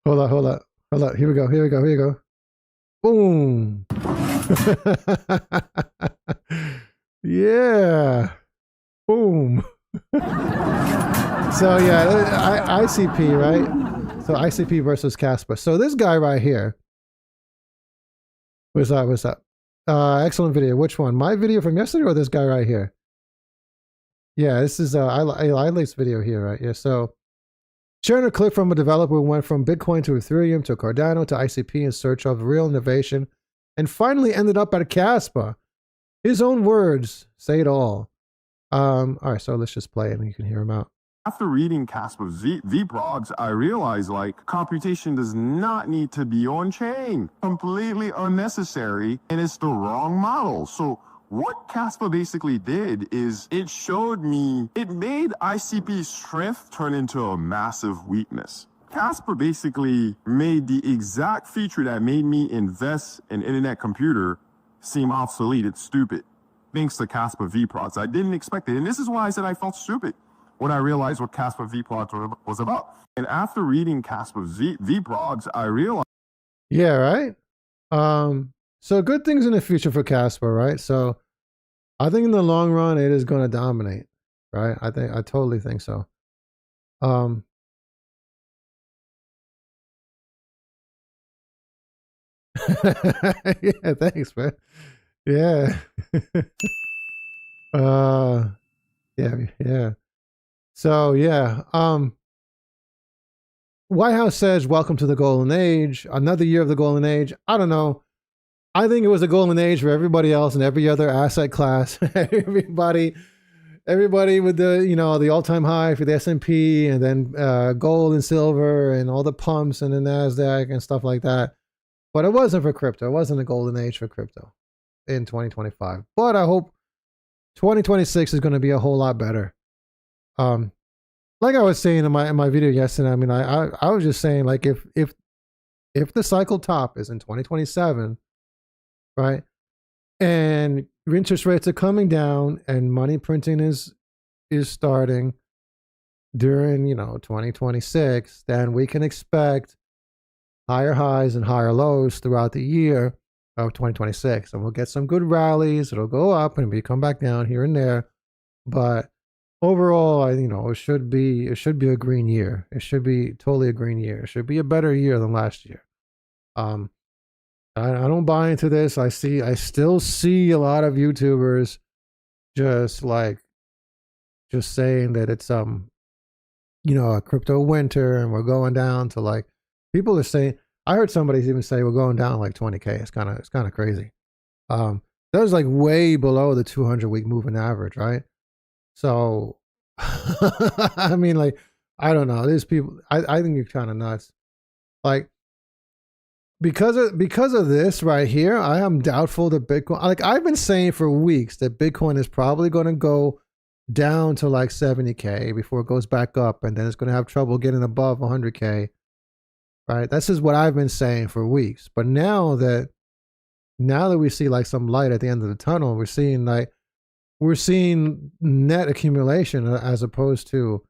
A: Hold up. Here we go. Boom. Yeah. Boom. So yeah, ICP, right? So ICP versus Kaspa. So this guy right here. What's up? Excellent video. Which one? My video from yesterday or this guy right here? Yeah, this is Ilate's video here, right? Yeah. So sharing a clip from a developer who went from Bitcoin to Ethereum to Cardano to ICP in search of real innovation and finally ended up at Kaspa. His own words say it all. All right, so let's just play it and you can hear him out.
B: After reading Kaspa's VPROGs, I realized, computation does not need to be on-chain. Completely unnecessary, and it's the wrong model. So what Kaspa basically did is it made ICP's strength turn into a massive weakness. Kaspa basically made the exact feature that made me invest in internet computer seem obsolete. It's stupid. Thanks to Kaspa VPROGs. I didn't expect it, and this is why I said I felt stupid when I realized what Kaspa VPROGs was about. And after reading Kaspa VPROGs, I realized
A: Yeah, right. So good things in the future for Casper, right? So I think in the long run it is going to dominate, right? I totally think so. Um, yeah, thanks, man. Yeah. uh, yeah, yeah. So yeah, White House says, "Welcome to the golden age." Another year of the golden age. I don't know. I think it was a golden age for everybody else and every other asset class. everybody with the the all-time high for the S&P, and then gold and silver and all the pumps and the Nasdaq and stuff like that. But it wasn't for crypto. It wasn't a golden age for crypto in 2025. But I hope 2026 is going to be a whole lot better. Um, like I was saying in my video yesterday, I mean, I was just saying, like, if the cycle top is in 2027, right, and interest rates are coming down and money printing is starting during 2026, then we can expect higher highs and higher lows throughout the year of 2026, and we'll get some good rallies. It'll go up and maybe come back down here and there, but overall, it should be a green year. It should be totally a green year. It should be a better year than last year. Um, I don't buy into this. I still see a lot of YouTubers just saying that it's a crypto winter and we're going down to, like, people are saying, I heard somebody even say we're going down like 20K. It's kind of crazy. That was like way below the 200-week moving average, right? So I mean, like, I don't know. These people, I think you're kind of nuts. Like, because of this right here, I am doubtful that Bitcoin, like I've been saying for weeks, that Bitcoin is probably going to go down to like 70K before it goes back up, and then it's going to have trouble getting above 100K. Right? This is what I've been saying for weeks. But now that we see like some light at the end of the tunnel, we're seeing net accumulation as opposed to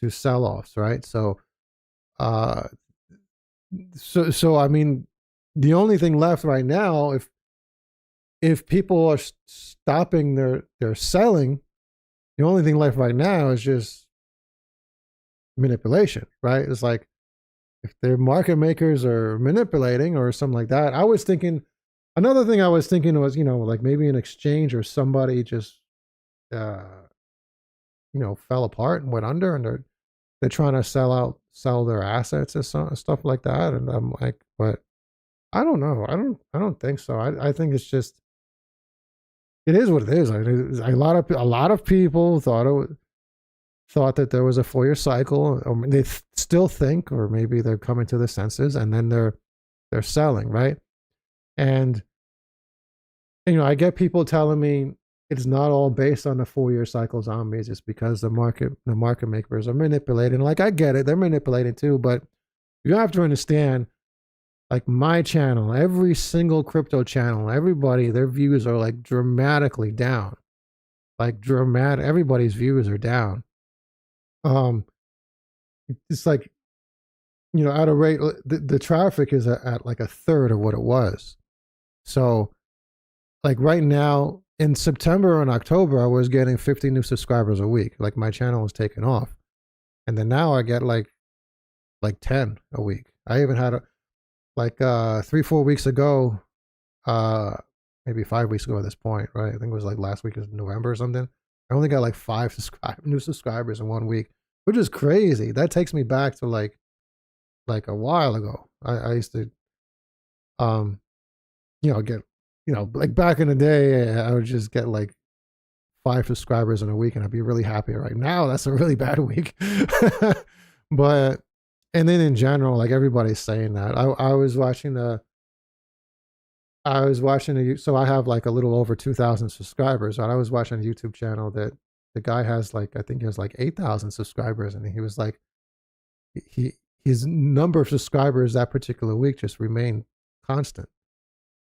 A: sell-offs, right? So so I mean, the only thing left right now, if people are stopping their selling, the only thing left right now is just manipulation, right? It's like, if their market makers are manipulating or something like that. Another thing I was thinking was, like maybe an exchange or somebody just fell apart and went under, and they're trying to sell their assets and stuff like that. And I'm like, but I don't know. I don't think so. I think it's just, it is what it is. A lot of people thought that there was a 4-year cycle, or they still think, or maybe they're coming to their senses, and then they're selling, right? And I get people telling me it's not all based on the 4-year cycle zombies. It's because the market makers are manipulating. Like, I get it, they're manipulating too, but you have to understand, like my channel, every single crypto channel, everybody, their views are like dramatically down. Like dramatic, everybody's views are down. It's like, at a rate, the traffic is at like a third of what it was. So, like right now in September and October, I was getting 50 new subscribers a week. Like my channel was taking off, and then now I get like 10 a week. I even had 3-4 weeks ago, maybe 5 weeks ago at this point, right? I think it was like last week of November or something. I only got like 5 new subscribers in 1 week, which is crazy. That takes me back to like a while ago. I used to, get, like back in the day, I would just get like 5 subscribers in a week, and I'd be really happy. Right now, that's a really bad week. But, and then in general, like everybody's saying that. I was watching so I have like a little over 2,000 subscribers, and I was watching a YouTube channel that the guy has like, I think he has like 8,000 subscribers, and he was like, his number of subscribers that particular week just remained constant.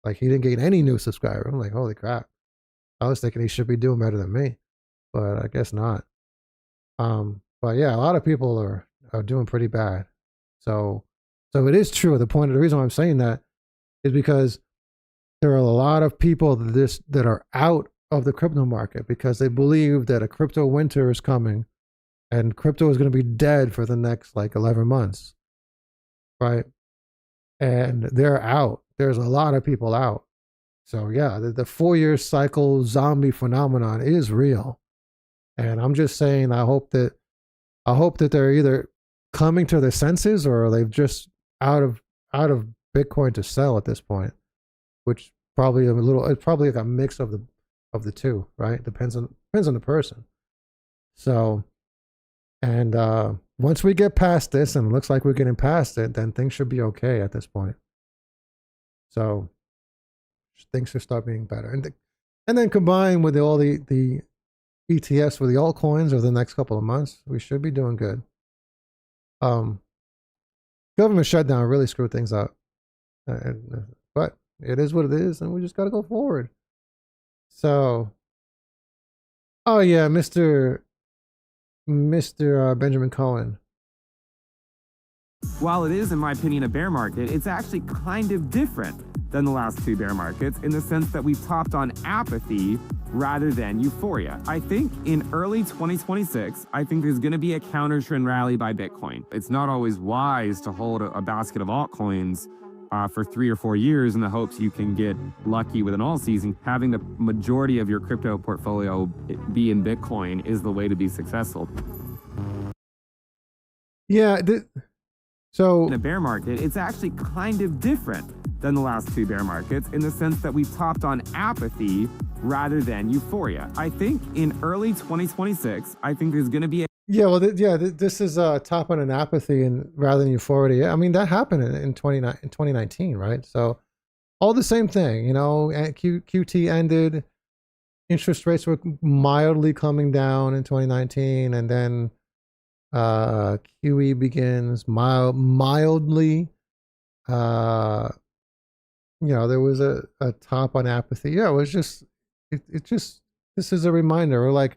A: Like he didn't gain any new subscriber. I'm like, holy crap. I was thinking he should be doing better than me, but I guess not. But yeah, a lot of people are doing pretty bad. So it is true. The reason why I'm saying that is because there are a lot of people that are out of the crypto market because they believe that a crypto winter is coming and crypto is going to be dead for the next like 11 months, right? And they're out. There's a lot of people out. So yeah, the 4-year cycle zombie phenomenon is real. And I'm just saying, I hope that they're either coming to their senses or they've just out of Bitcoin to sell at this point, which probably it's probably like a mix of the two, right? Depends on the person. So, and once we get past this, and it looks like we're getting past it, then things should be okay at this point. So things should start being better, and then combined with all the ETFs for the altcoins over the next couple of months, we should be doing good. Government shutdown really screwed things up, but it is what it is, and we just got to go forward. So, oh yeah, Mr. Benjamin Cohen.
C: While it is, in my opinion, a bear market, it's actually kind of different than the last 2 bear markets in the sense that we've topped on apathy rather than euphoria. I think in early 2026, I think there's going to be a counter trend rally by Bitcoin. It's not always wise to hold a basket of altcoins for 3 or 4 years in the hopes you can get lucky with an all season. Having the majority of your crypto portfolio be in Bitcoin is the way to be successful.
A: Yeah. So
C: in a bear market, it's actually kind of different than the last 2 bear markets in the sense that we've topped on apathy rather than euphoria. I think in early 2026, I think there's going to be a
A: this is top on an apathy and rather than euphoria. I mean, that happened in 2019, right? So all the same thing, you know, QT ended, interest rates were mildly coming down in 2019, and then QE begins mildly. You know, there was a top on apathy. Yeah, it was just, this is a reminder. We're like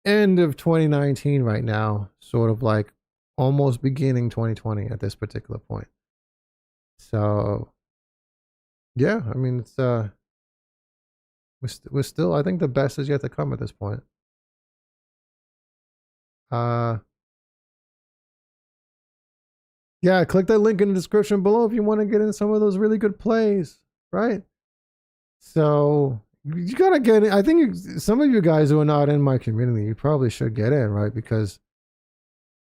A: end of 2019 right now, sort of like almost beginning 2020 at this particular point. So, yeah, I mean, it's, we're still, I think the best is yet to come at this point. Yeah, click that link in the description below if you want to get in some of those really good plays, right? So you gotta get in. I think some of you guys who are not in my community, you probably should get in, right? Because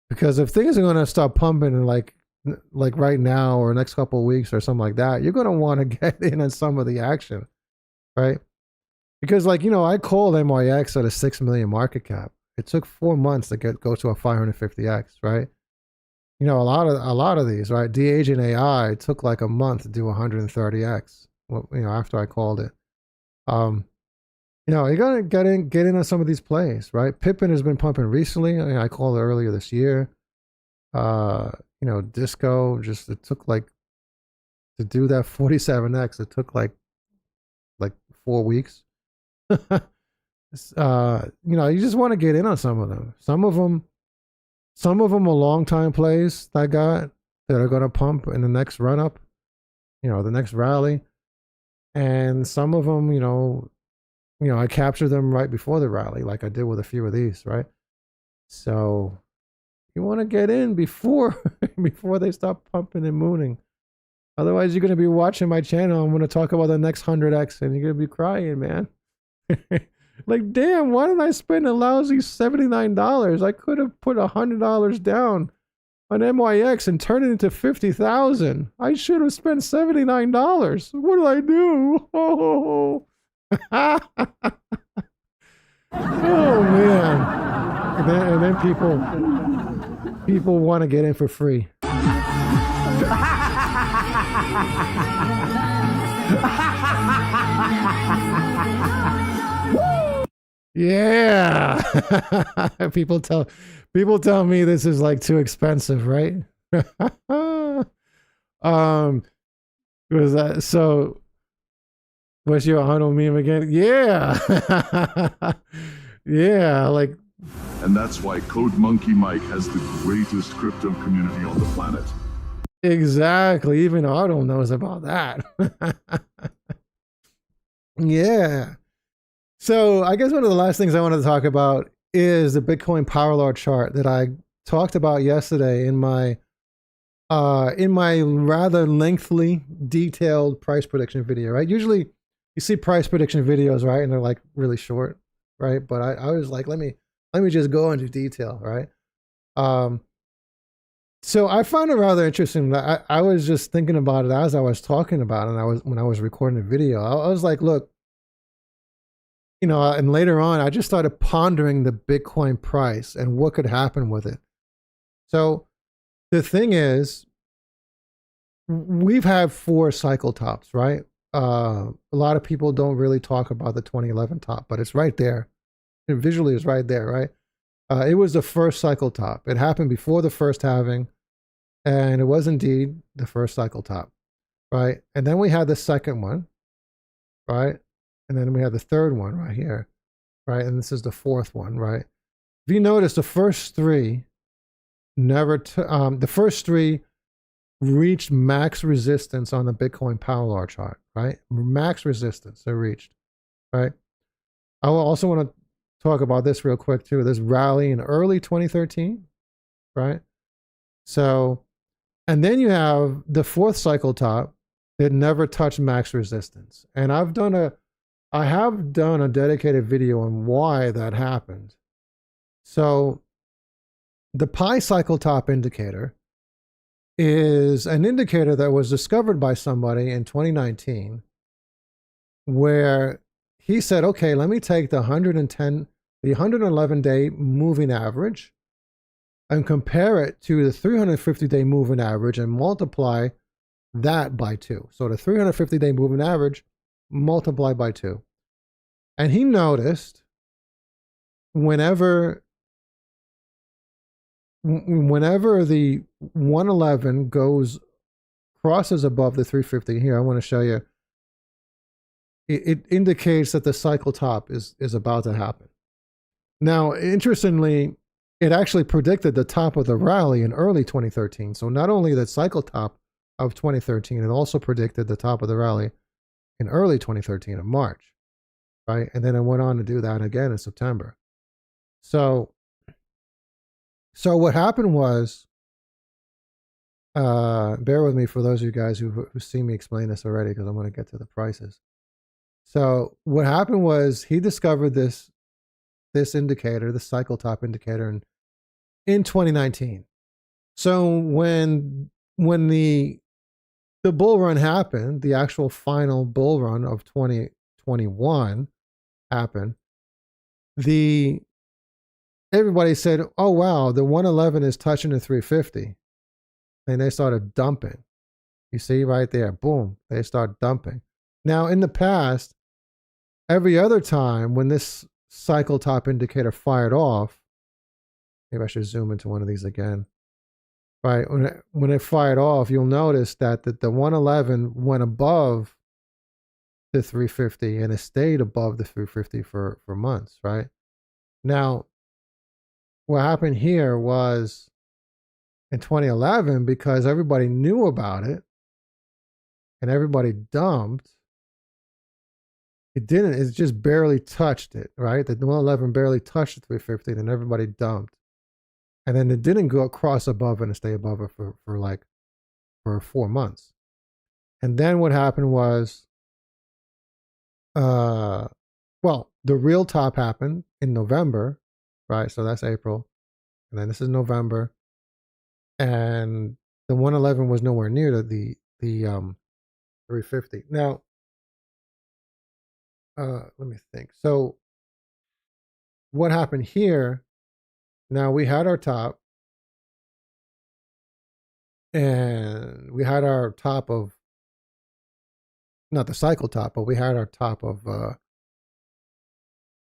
A: if things are gonna start pumping in like right now or next couple of weeks or something like that, you're gonna want to get in on some of the action, right? Because like, you know, I called MYX at a 6 million market cap. It took 4 months to go to a 550x, right? You know, a lot of these, right? De-aging AI took like a month to do 130x. Well, you know, after I called it, you know, you gotta get in on some of these plays, right? Pippin has been pumping recently. I mean, I called it earlier this year. You know, Disco it took like to do that 47x. It took like 4 weeks. You know, you just want to get in on some of them. Some of them are long time plays that are going to pump in the next run up, you know, the next rally. And some of them, you know, I captured them right before the rally, like I did with a few of these, right? So you want to get in before they stop pumping and mooning. Otherwise, you're going to be watching my channel. I'm going to talk about the next 100x and you're going to be crying, man. Like, damn, why did I spend a lousy $79? I could have put $100 down on MYX and turned it into 50,000. I should have spent $79. What did I do? Oh, oh man. And then people want to get in for free. Yeah. people tell me this is like too expensive, right? Was that so? What's your Huddle meme again? Yeah. Yeah, like.
D: And that's why Code Monkey Mike has the greatest crypto community on the planet.
A: Exactly. Even Arnold knows about that. Yeah. So I guess one of the last things I wanted to talk about is the Bitcoin power law chart that I talked about yesterday in my rather lengthy, detailed price prediction video, right? Usually you see price prediction videos, right? And they're like really short, right? But I was like, let me just go into detail, right? So I find it rather interesting that I was just thinking about it as I was talking about it, and when I was recording the video, I was like, look, you know, and later on, I just started pondering the Bitcoin price and what could happen with it. So the thing is, we've had 4 cycle tops, right? A lot of people don't really talk about the 2011 top, but it's right there. It visually is right there, right? It was the first cycle top. It happened before the first halving, and it was indeed the first cycle top, right? And then we had the second one, right? And then we have the third one right here, right? And this is the fourth one, right? If you notice, the first 3 the first 3 reached max resistance on the Bitcoin power law chart, right? Max resistance they reached, right? I will also want to talk about this real quick too. This rally in early 2013, right? So, and then you have the 4th cycle top that never touched max resistance. And I have done a dedicated video on why that happened. So the pi cycle top indicator is an indicator that was discovered by somebody in 2019 where he said, okay, let me take the 111-day moving average and compare it to the 350-day moving average and multiply that by 2. So the 350-day moving average multiplied by 2. And he noticed whenever the 111 crosses above the 350, here I want to show you, it indicates that the cycle top is about to happen. Now, interestingly, it actually predicted the top of the rally in early 2013. So not only the cycle top of 2013, it also predicted the top of the rally in early 2013 in March, right? And then it went on to do that again in September. So what happened was, bear with me for those of you guys who've seen me explain this already, because I'm going to get to the prices. So what happened was he discovered this indicator, the cycle top indicator, in 2019. So when the bull run happened, the actual final bull run of 2021 happened, everybody said, oh, wow, the 111 is touching the 350. And they started dumping. You see right there, boom, they start dumping. Now, in the past, every other time when this cycle top indicator fired off, maybe I should zoom into one of these again. Right, when it fired off, you'll notice that the 111 went above the 350 and it stayed above the 350 for months, right? Now, what happened here was in 2011, because everybody knew about it and everybody dumped, it just barely touched it, right? The 111 barely touched the 350, then everybody dumped. And then it didn't go cross above and stay above it for 4 months. And then what happened was, well, the real top happened in November, right? So that's April. And then this is November. And the 111 was nowhere near the 350. Now, let me think. So what happened here? Now we had our top, and we had our top of, not the cycle top, but we had our top of, I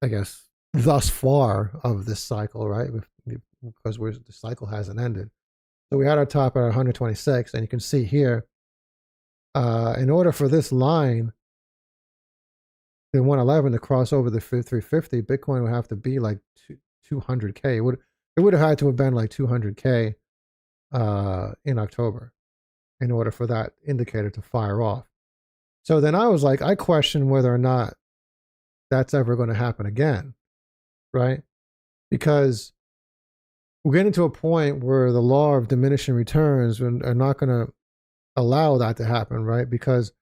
A: guess, thus far of this cycle, right? Because the cycle hasn't ended. So we had our top at 126, and you can see here, in order for this line, the 111 to cross over the 350, Bitcoin would have to be like 200K. It would have had to have been like 200K in October. in order for that indicator to fire off. So then I was like, I question whether or not that's ever going to happen again, right? Because we're getting to a point where the law of diminishing returns are not going to allow that to happen, right? Because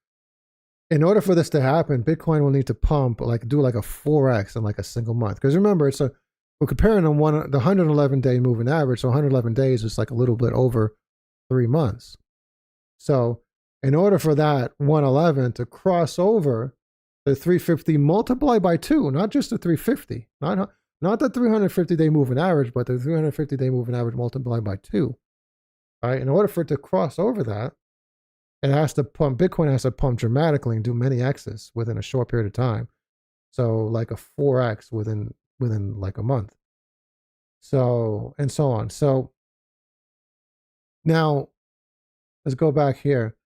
A: in order for this to happen, Bitcoin will need to pump, like do like a 4x in like a single month. Because remember, we're comparing the 111-day moving average. So 111 days is like a little bit over 3 months. So in order for that 111 to cross over the 350 multiplied by 2, not just the 350, not the 350-day moving average, but the 350-day moving average multiplied by 2. Right? In order for it to cross over that, it has to pump. Bitcoin has to pump dramatically and do many X's within a short period of time. So like a 4x within like a month. So, and so on. So now let's go back here.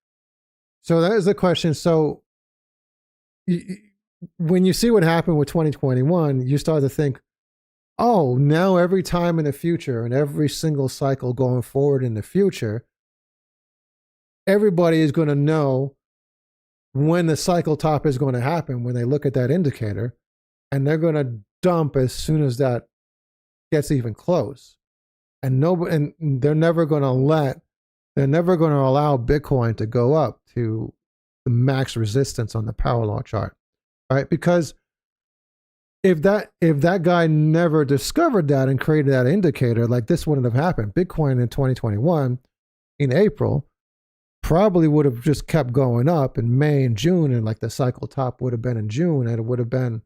A: So that is the question. So when you see what happened with 2021, you start to think, oh, now every time in the future and every single cycle going forward in the future, everybody is going to know when the cycle top is going to happen when they look at that indicator, and they're going to dump as soon as that gets even close. And they're never going to allow Bitcoin to go up to the max resistance on the power law chart, right? Because if that guy never discovered that and created that indicator, like this wouldn't have happened. Bitcoin in 2021 in April probably would have just kept going up in May and June, and like the cycle top would have been in June, and it would have been,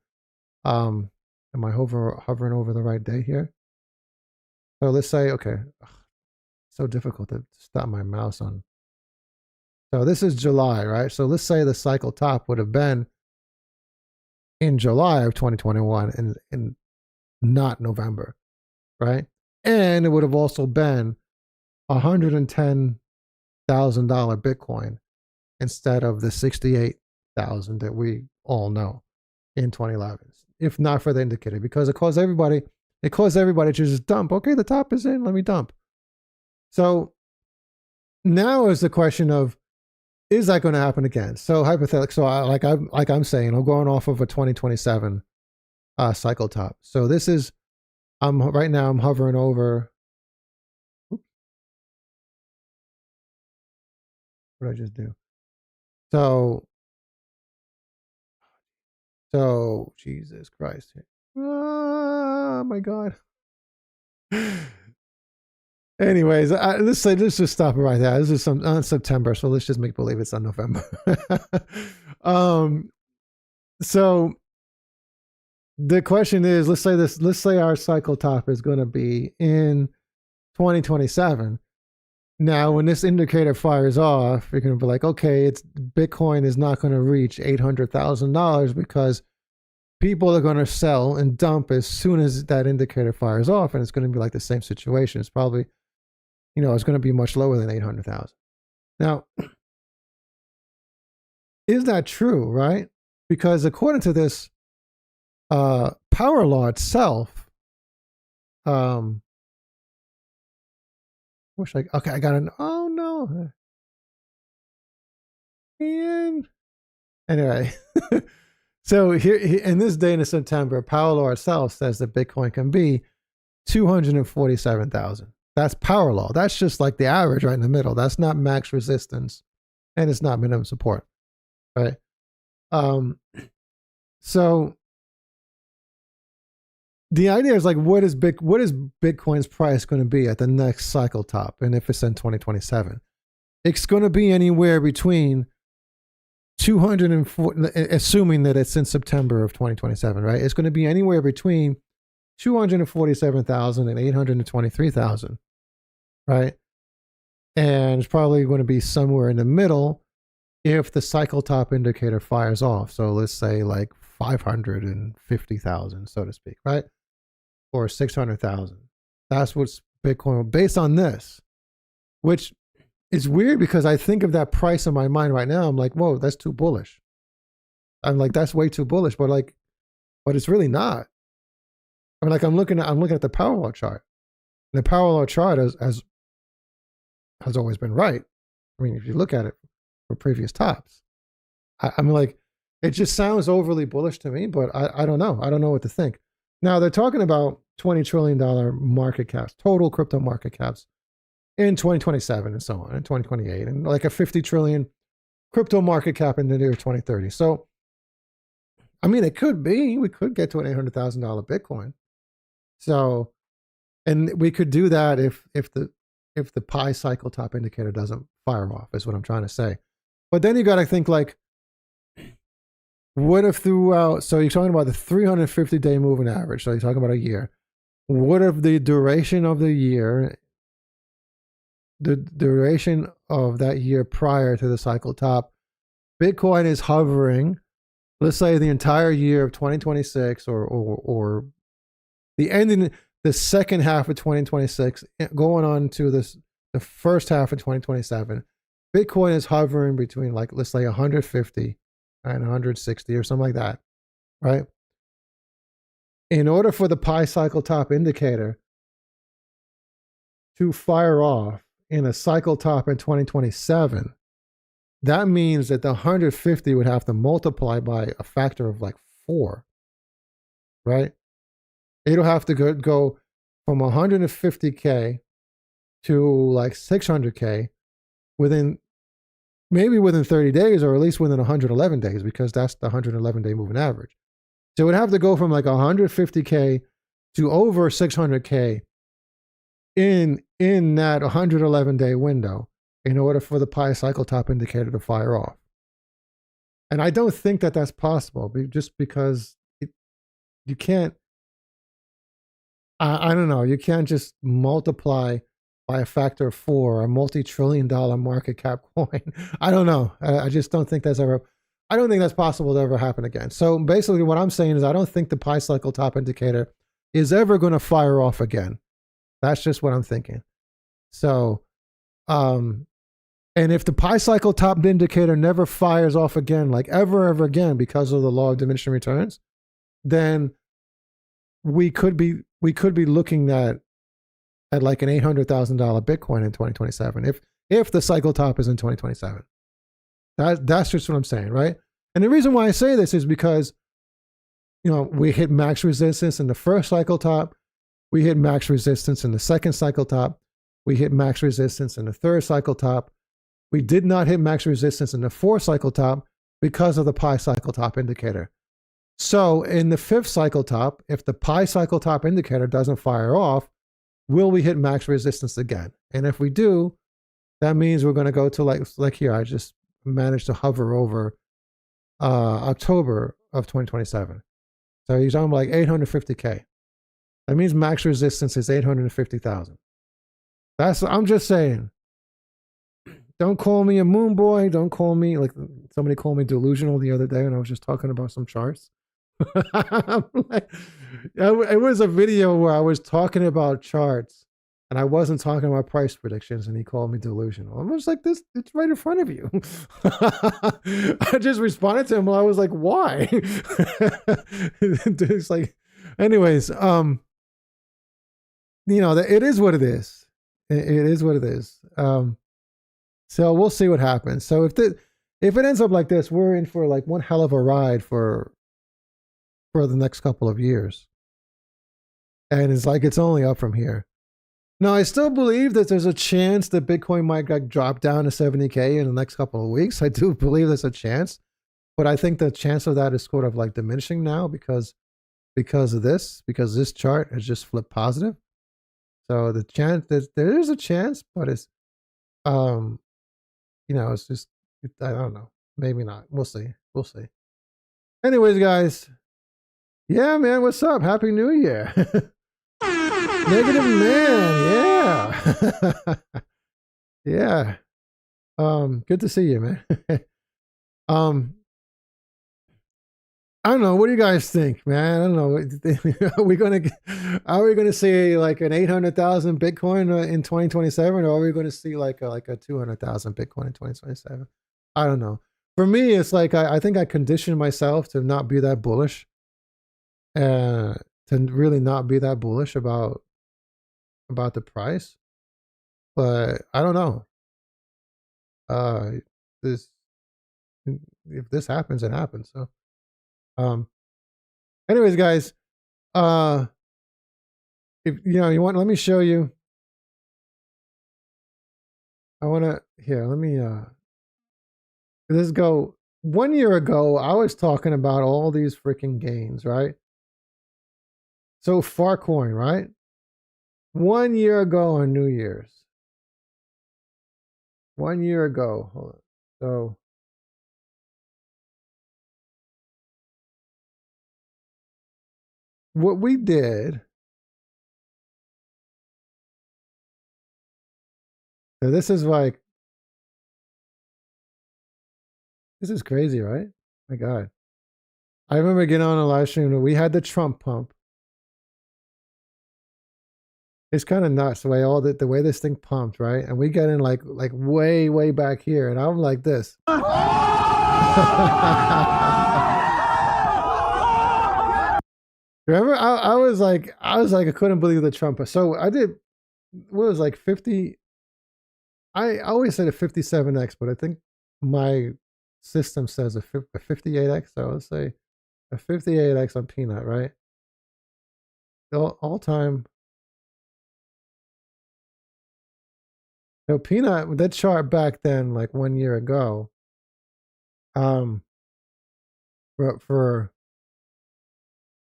A: am I hovering over the right day here? So let's say, okay, so difficult to stop my mouse on. So this is July, right? So let's say the cycle top would have been in July of 2021 and not November, right? And it would have also been $110,000 Bitcoin instead of the 68,000 that we all know in 2011, if not for the indicator, because it caused everybody to just dump. Okay, the top is in, let me dump. So now is the question of, is that going to happen again? So hypothetically, so I'm saying, I'm going off of a 2027 cycle top. So this is, right now I'm hovering over. What did I just do? So Jesus Christ. Oh my God. Anyways, let's just stop it right there. This is on September, so let's just make believe it's on November. So the question is, let's say our cycle top is going to be in 2027. Now, when this indicator fires off, you're going to be like, okay, Bitcoin is not going to reach $800,000 because people are going to sell and dump as soon as that indicator fires off, and it's going to be like the same situation. It's probably, it's going to be much lower than 800,000. Now, is that true, right? Because according to this power law itself, I got an, oh no. And anyway, so here in this day in September, power law itself says that Bitcoin can be 247,000. That's power law. That's just like the average right in the middle. That's not max resistance, and it's not minimum support, right? So the idea is like, what is Bitcoin's price going to be at the next cycle top? And if it's in 2027, it's going to be anywhere between 240, assuming that it's in September of 2027, right? It's going to be anywhere between 247,000 and 823,000, right? And it's probably going to be somewhere in the middle if the cycle top indicator fires off. So let's say like 550,000, so to speak, right? Or 600,000. That's what's Bitcoin based on this, which is weird because I think of that price in my mind right now. I'm like, whoa, that's too bullish. I'm like, that's way too bullish, but it's really not. I mean, like I'm looking at the power law chart. And the power law chart has always been right, I mean, if you look at it for previous tops, I'm like, it just sounds overly bullish to me, but I don't know. I don't know what to think. Now they're talking about $20 trillion market caps, total crypto market caps in 2027 and so on, in 2028, and like a 50 trillion crypto market cap in the year 2030. So, I mean, it could be, we could get to an $800,000 Bitcoin. So, and we could do that if the pi cycle top indicator doesn't fire off, is what I'm trying to say. But then you got to think like, what if throughout, so you're talking about the 350-day moving average, so you're talking about a year. What if the duration of the year, the duration of that year prior to the cycle top, Bitcoin is hovering, let's say the entire year of 2026 or the ending, the second half of 2026, going on to the first half of 2027, Bitcoin is hovering between, like, let's say 150 and 160 or something like that, right? In order for the pi cycle top indicator to fire off in a cycle top in 2027, that means that the 150 would have to multiply by a factor of like 4, right? It'll have to go from 150K to like 600K maybe within 30 days, or at least within 111 days, because that's the 111-day moving average. So it would have to go from like 150K to over 600K in that 111-day window in order for the pi cycle top indicator to fire off. And I don't think that that's possible, just because you can't, I don't know, you can't just multiply by a factor of 4 a multi-trillion-dollar market cap coin. I don't know. I just don't think I don't think that's possible to ever happen again. So basically what I'm saying is I don't think the pi cycle top indicator is ever going to fire off again. That's just what I'm thinking. So, and if the pi cycle top indicator never fires off again, like ever again, because of the law of diminishing returns, then we could be looking at like an $800,000 Bitcoin in 2027 if the cycle top is in 2027. That's just what I'm saying, right? And the reason why I say this is because, you know, we hit max resistance in the first cycle top, we hit max resistance in the second cycle top, we hit max resistance in the third cycle top. We did not hit max resistance in the fourth cycle top because of the pi cycle top indicator. So in the fifth cycle top, if the pi cycle top indicator doesn't fire off, will we hit max resistance again? And if we do, that means we're going to go to like here, I just managed to hover over October of 2027. So you're talking about like 850K. That means max resistance is 850,000. I'm just saying, don't call me a moon boy. Don't call me, like somebody called me delusional the other day when I was just talking about some charts. It was a video where I was talking about charts and I wasn't talking about price predictions, and he called me delusional. I was like, it's right in front of you. I just responded to him. I was like, why? It's like, anyways, you know, it is what it is. It is what it is. So we'll see what happens. So if it ends up like this, we're in for like one hell of a ride for the next couple of years. And it's like, it's only up from here. Now, I still believe that there's a chance that Bitcoin might drop down to 70K in the next couple of weeks. I do believe there's a chance, but I think the chance of that is sort of like diminishing now because this chart has just flipped positive. So the chance that there is a chance, but it's, you know, it's just, I don't know, maybe not. We'll see. We'll see. Anyways, guys. Yeah, man, what's up? Happy New Year. Negative man, yeah. Yeah. Good to see you, man. I don't know. What do you guys think, man? I don't know. Are we gonna see like an 800,000 Bitcoin in 2027, or are we going to see like a 200,000 Bitcoin in 2027? I don't know. For me, it's like I think I conditioned myself to not be that bullish, to really not be that bullish about the price. But I don't know. this, if this happens, it happens. So, anyways, guys, if you want, let me show you. I want to, here, let me, let's go. 1 year ago, I was talking about all these freaking gains, right? So Farcoin, right? 1 year ago on New Year's. 1 year ago. Hold on. So what we did. So this is like, this is crazy, right? My God. I remember getting on a live stream and we had the Trump pump. It's kind of nuts the way the way this thing pumped, right? And we get in like way, way back here, and I'm like this. Remember, I was like, I couldn't believe the Trump. So I did, what was like 50. I always said a 57x, but I think my system says a 58x. So let's say a 58x on Peanut, right? All time. So Peanut, that chart back then, like 1 year ago, for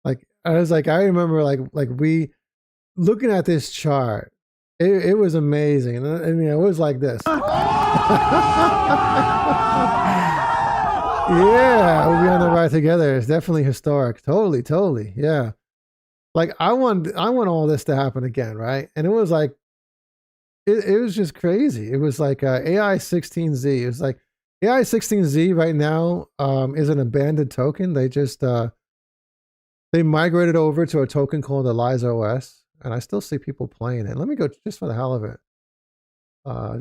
A: like, I remember like we looking at this chart, it was amazing. And I mean, it was like this. Yeah, we'll be on the ride together. It's definitely historic. Totally. Yeah. Like I want all this to happen again, right? And it was like, it was just crazy. It was like AI16Z. It was like AI16Z right now is an abandoned token. They just they migrated over to a token called Eliza OS, and I still see people playing it. Let me go just for the hell of it.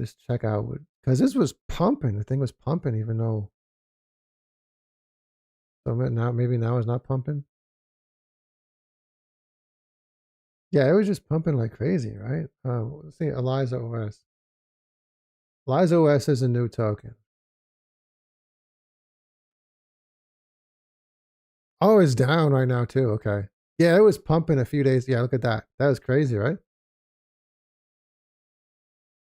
A: Just check out, because this was pumping. The thing was pumping, even though. So now maybe now it's not pumping. Yeah, it was just pumping like crazy, right? Let's see, Eliza OS. Eliza OS is a new token. Oh, it's down right now too. Okay. Yeah, it was pumping a few days. Yeah, look at that. That was crazy, right?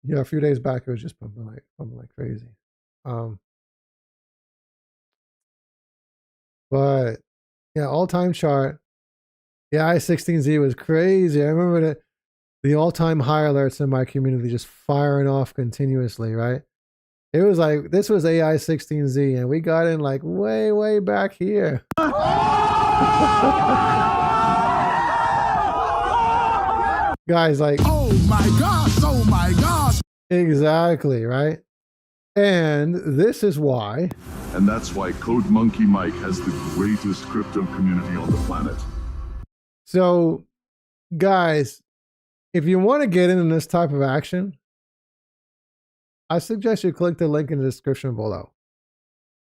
A: Yeah, a few days back it was just pumping like crazy. But yeah, all-time chart. Yeah, I16Z was crazy. I remember the all-time high alerts in my community just firing off continuously, right? It was like, this was AI16Z, and we got in like way, way back here. Guys, like,
D: oh my gosh.
A: Exactly, right? And this is why.
D: And that's why Code Monkey Mike has the greatest crypto community on the planet.
A: So, guys, if you want to get into this type of action, I suggest you click the link in the description below.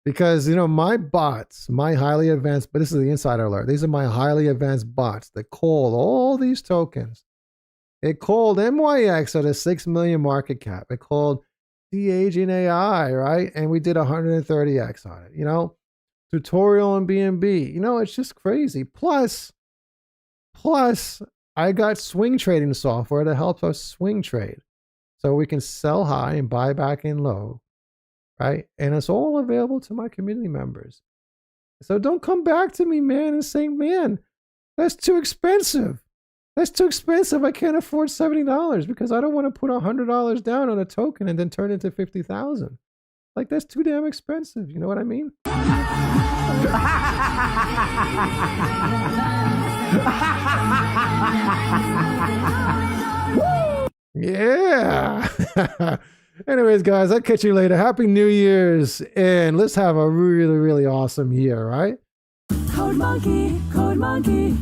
A: Because, my bots, my highly advanced, but this is the insider alert. These are my highly advanced bots that called all these tokens. It called MYX at a 6 million market cap. It called de-aging AI, right? And we did 130x on it, tutorial on BNB. It's just crazy. Plus, I got swing trading software that helps us swing trade. So we can sell high and buy back in low, right? And it's all available to my community members. So don't come back to me, man, and say, man, that's too expensive. That's too expensive. I can't afford $70 because I don't want to put $100 down on a token and then turn it into 50,000. Like, that's too damn expensive. You know what I mean? Yeah. Anyways, guys, I'll catch you later. Happy New Year's, and let's have a really, really awesome year, right?
E: Code Monkey, Code Monkey.